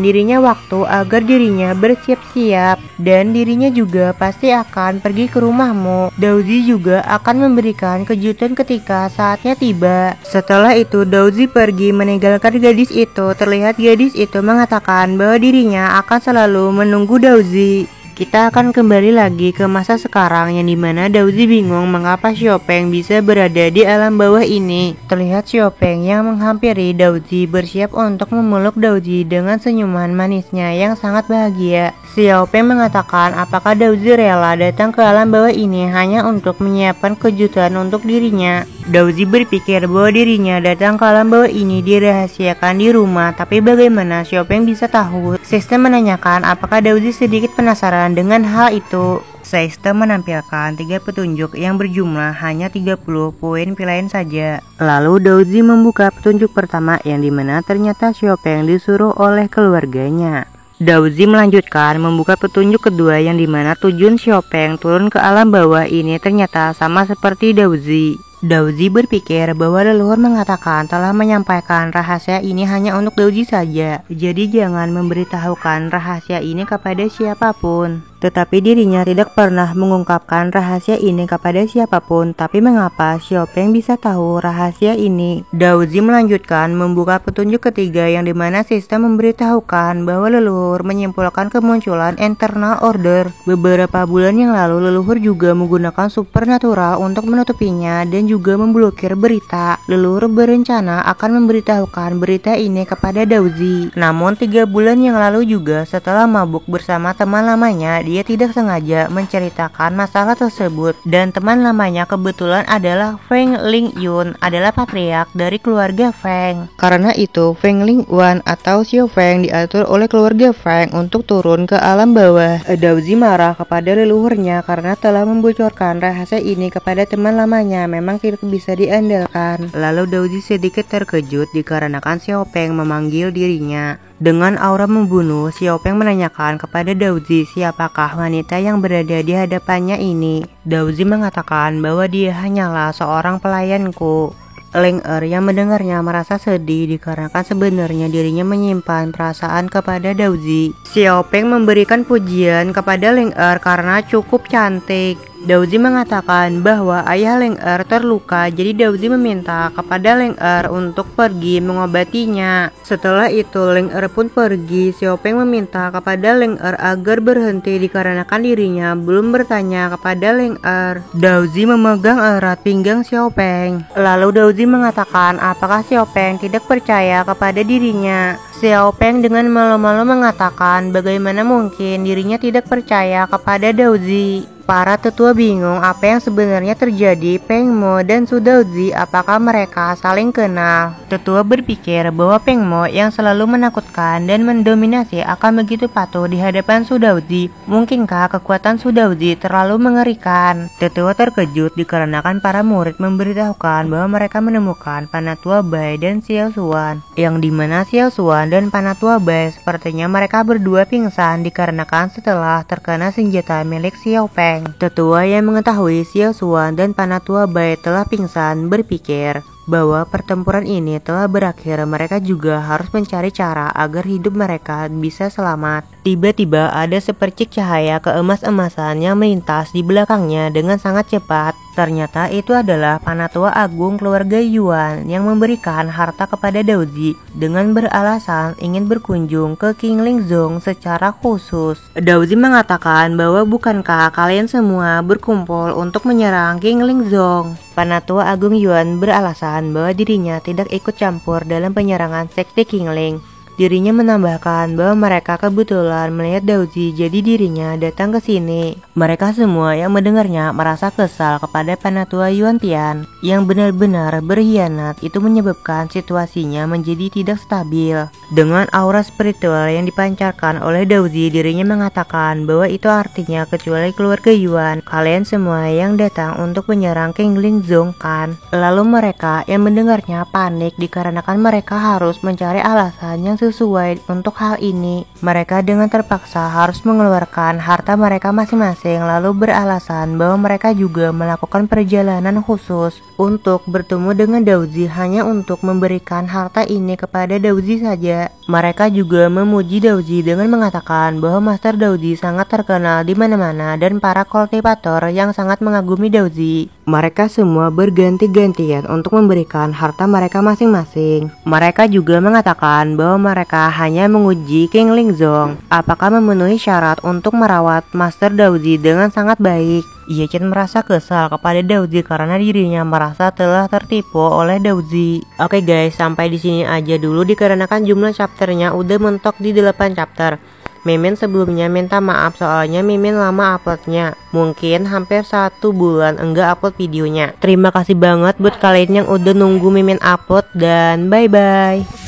dirinya waktu agar dirinya bersiap-siap dan dirinya juga pasti akan pergi ke rumahmu. Daozi juga akan memberikan kejutan ketika saatnya tiba. Setelah itu Daozi pergi meninggalkan gadis itu. Terlihat gadis itu mengatakan bahwa dirinya akan selalu menunggu Daozi. Kita akan kembali lagi ke masa sekarang yang dimana Daozi bingung mengapa Xiaopeng bisa berada di alam bawah ini. Terlihat Xiaopeng yang menghampiri Daozi bersiap untuk memeluk Daozi dengan senyuman manisnya yang sangat bahagia. Xiaopeng mengatakan apakah Daozi rela datang ke alam bawah ini hanya untuk menyiapkan kejutan untuk dirinya. Daozi berpikir bahwa dirinya datang ke alam bawah ini dirahasiakan di rumah, tapi bagaimana Xiaopeng bisa tahu? Sistem menanyakan apakah Daozi sedikit penasaran dengan hal itu. Sistem menampilkan 3 petunjuk yang berjumlah hanya 30 poin pilihan saja. Lalu Daozi membuka petunjuk pertama yang dimana ternyata Xiaopeng disuruh oleh keluarganya. Daozi melanjutkan membuka petunjuk kedua yang dimana tujuan Xiaopeng turun ke alam bawah ini ternyata sama seperti Daozi. Daozi berpikir bahwa leluhur mengatakan telah menyampaikan rahasia ini hanya untuk Daozi saja. Jadi jangan memberitahukan rahasia ini kepada siapapun. Tetapi dirinya tidak pernah mengungkapkan rahasia ini kepada siapapun. Tapi mengapa Xiaopeng bisa tahu rahasia ini? Daozi melanjutkan membuka petunjuk ketiga yang dimana sistem memberitahukan bahwa leluhur menyimpulkan kemunculan internal order. Beberapa bulan yang lalu leluhur juga menggunakan supernatural untuk menutupinya dan juga memblokir berita. Leluhur berencana akan memberitahukan berita ini kepada Daozi. Namun 3 bulan yang lalu juga setelah mabuk bersama teman lamanya, dia tidak sengaja menceritakan masalah tersebut dan teman lamanya kebetulan adalah Feng Lingyun, adalah patriark dari keluarga Feng. Karena itu Feng Lingyuan atau Xiao Feng diatur oleh keluarga Feng untuk turun ke alam bawah. Daozi marah kepada leluhurnya karena telah membocorkan rahasia ini kepada teman lamanya, memang tidak bisa diandalkan. Lalu Daozi sedikit terkejut dikarenakan Xiaopeng memanggil dirinya. Dengan aura membunuh, Xiaopeng menanyakan kepada Daozi siapakah wanita yang berada di hadapannya ini. Daozi mengatakan bahwa dia hanyalah seorang pelayanku. Ling Er yang mendengarnya merasa sedih dikarenakan sebenarnya dirinya menyimpan perasaan kepada Daozi. Xiaopeng memberikan pujian kepada Ling Er karena cukup cantik. Daozi mengatakan bahwa ayah Ling Er terluka, jadi Daozi meminta kepada Ling Er untuk pergi mengobatinya. Setelah itu Ling Er pun pergi. Xiaopeng meminta kepada Ling Er agar berhenti dikarenakan dirinya belum bertanya kepada Ling Er. Daozi memegang erat pinggang Xiaopeng. Lalu Daozi mengatakan apakah Xiaopeng tidak percaya kepada dirinya. Xiaopeng dengan malu-malu mengatakan bagaimana mungkin dirinya tidak percaya kepada Daozi. Para tetua bingung apa yang sebenarnya terjadi. Peng Mo dan Su Daozi, apakah mereka saling kenal? Tetua berpikir bahwa Peng Mo yang selalu menakutkan dan mendominasi akan begitu patuh di hadapan Su Daozi. Mungkinkah kekuatan Su Daozi terlalu mengerikan? Tetua terkejut dikarenakan para murid memberitahukan bahwa mereka menemukan Panatua Bai dan Xiao Xuan, yang dimana Xiao Xuan dan Panatua Bai sepertinya mereka berdua pingsan dikarenakan setelah terkena senjata milik Xiaopeng. Tetua yang mengetahui Xiao Xuan dan Panatua Bai telah pingsan berpikir bahwa pertempuran ini telah berakhir, mereka juga harus mencari cara agar hidup mereka bisa selamat. Tiba-tiba ada sepercik cahaya keemas-emasan yang melintas di belakangnya dengan sangat cepat. Ternyata itu adalah Panatua Agung keluarga Yuan yang memberikan harta kepada Daozi dengan beralasan ingin berkunjung ke King Lingzong secara khusus. Daozi mengatakan bahwa bukankah kalian semua berkumpul untuk menyerang King Lingzong? Panatua Agung Yuan beralasan bahwa dirinya tidak ikut campur dalam penyerangan sekte Qingling. Dirinya menambahkan bahwa mereka kebetulan melihat Daozi, jadi dirinya datang ke sini. Mereka semua yang mendengarnya merasa kesal kepada Panatua Yuan Tian yang benar-benar berkhianat. Itu menyebabkan situasinya menjadi tidak stabil. Dengan aura spiritual yang dipancarkan oleh Daozi, dirinya mengatakan bahwa itu artinya kecuali keluarga Yuan, kalian semua yang datang untuk menyerang King Lingzong kan? Lalu mereka yang mendengarnya panik dikarenakan mereka harus mencari alasan yang sesuai untuk hal ini. Mereka dengan terpaksa harus mengeluarkan harta mereka masing-masing lalu beralasan bahwa mereka juga melakukan perjalanan khusus untuk bertemu dengan Daozi hanya untuk memberikan harta ini kepada Daozi saja. Mereka juga memuji Daozi dengan mengatakan bahwa Master Daozi sangat terkenal di mana-mana dan para kultivator yang sangat mengagumi Daozi. Mereka semua berganti-gantian untuk memberikan harta mereka masing-masing. Mereka juga mengatakan bahwa mereka hanya menguji King Lingzong apakah memenuhi syarat untuk merawat Master Daozi dengan sangat baik. Ye Chen merasa kesal kepada Daozi karena dirinya merasa telah tertipu oleh Daozi. Oke guys, sampai di sini aja dulu dikarenakan jumlah chapternya udah mentok di 8 chapter. Mimin sebelumnya minta maaf soalnya Mimin lama uploadnya. Mungkin hampir 1 bulan enggak upload videonya. Terima kasih banget buat kalian yang udah nunggu Mimin upload dan bye bye.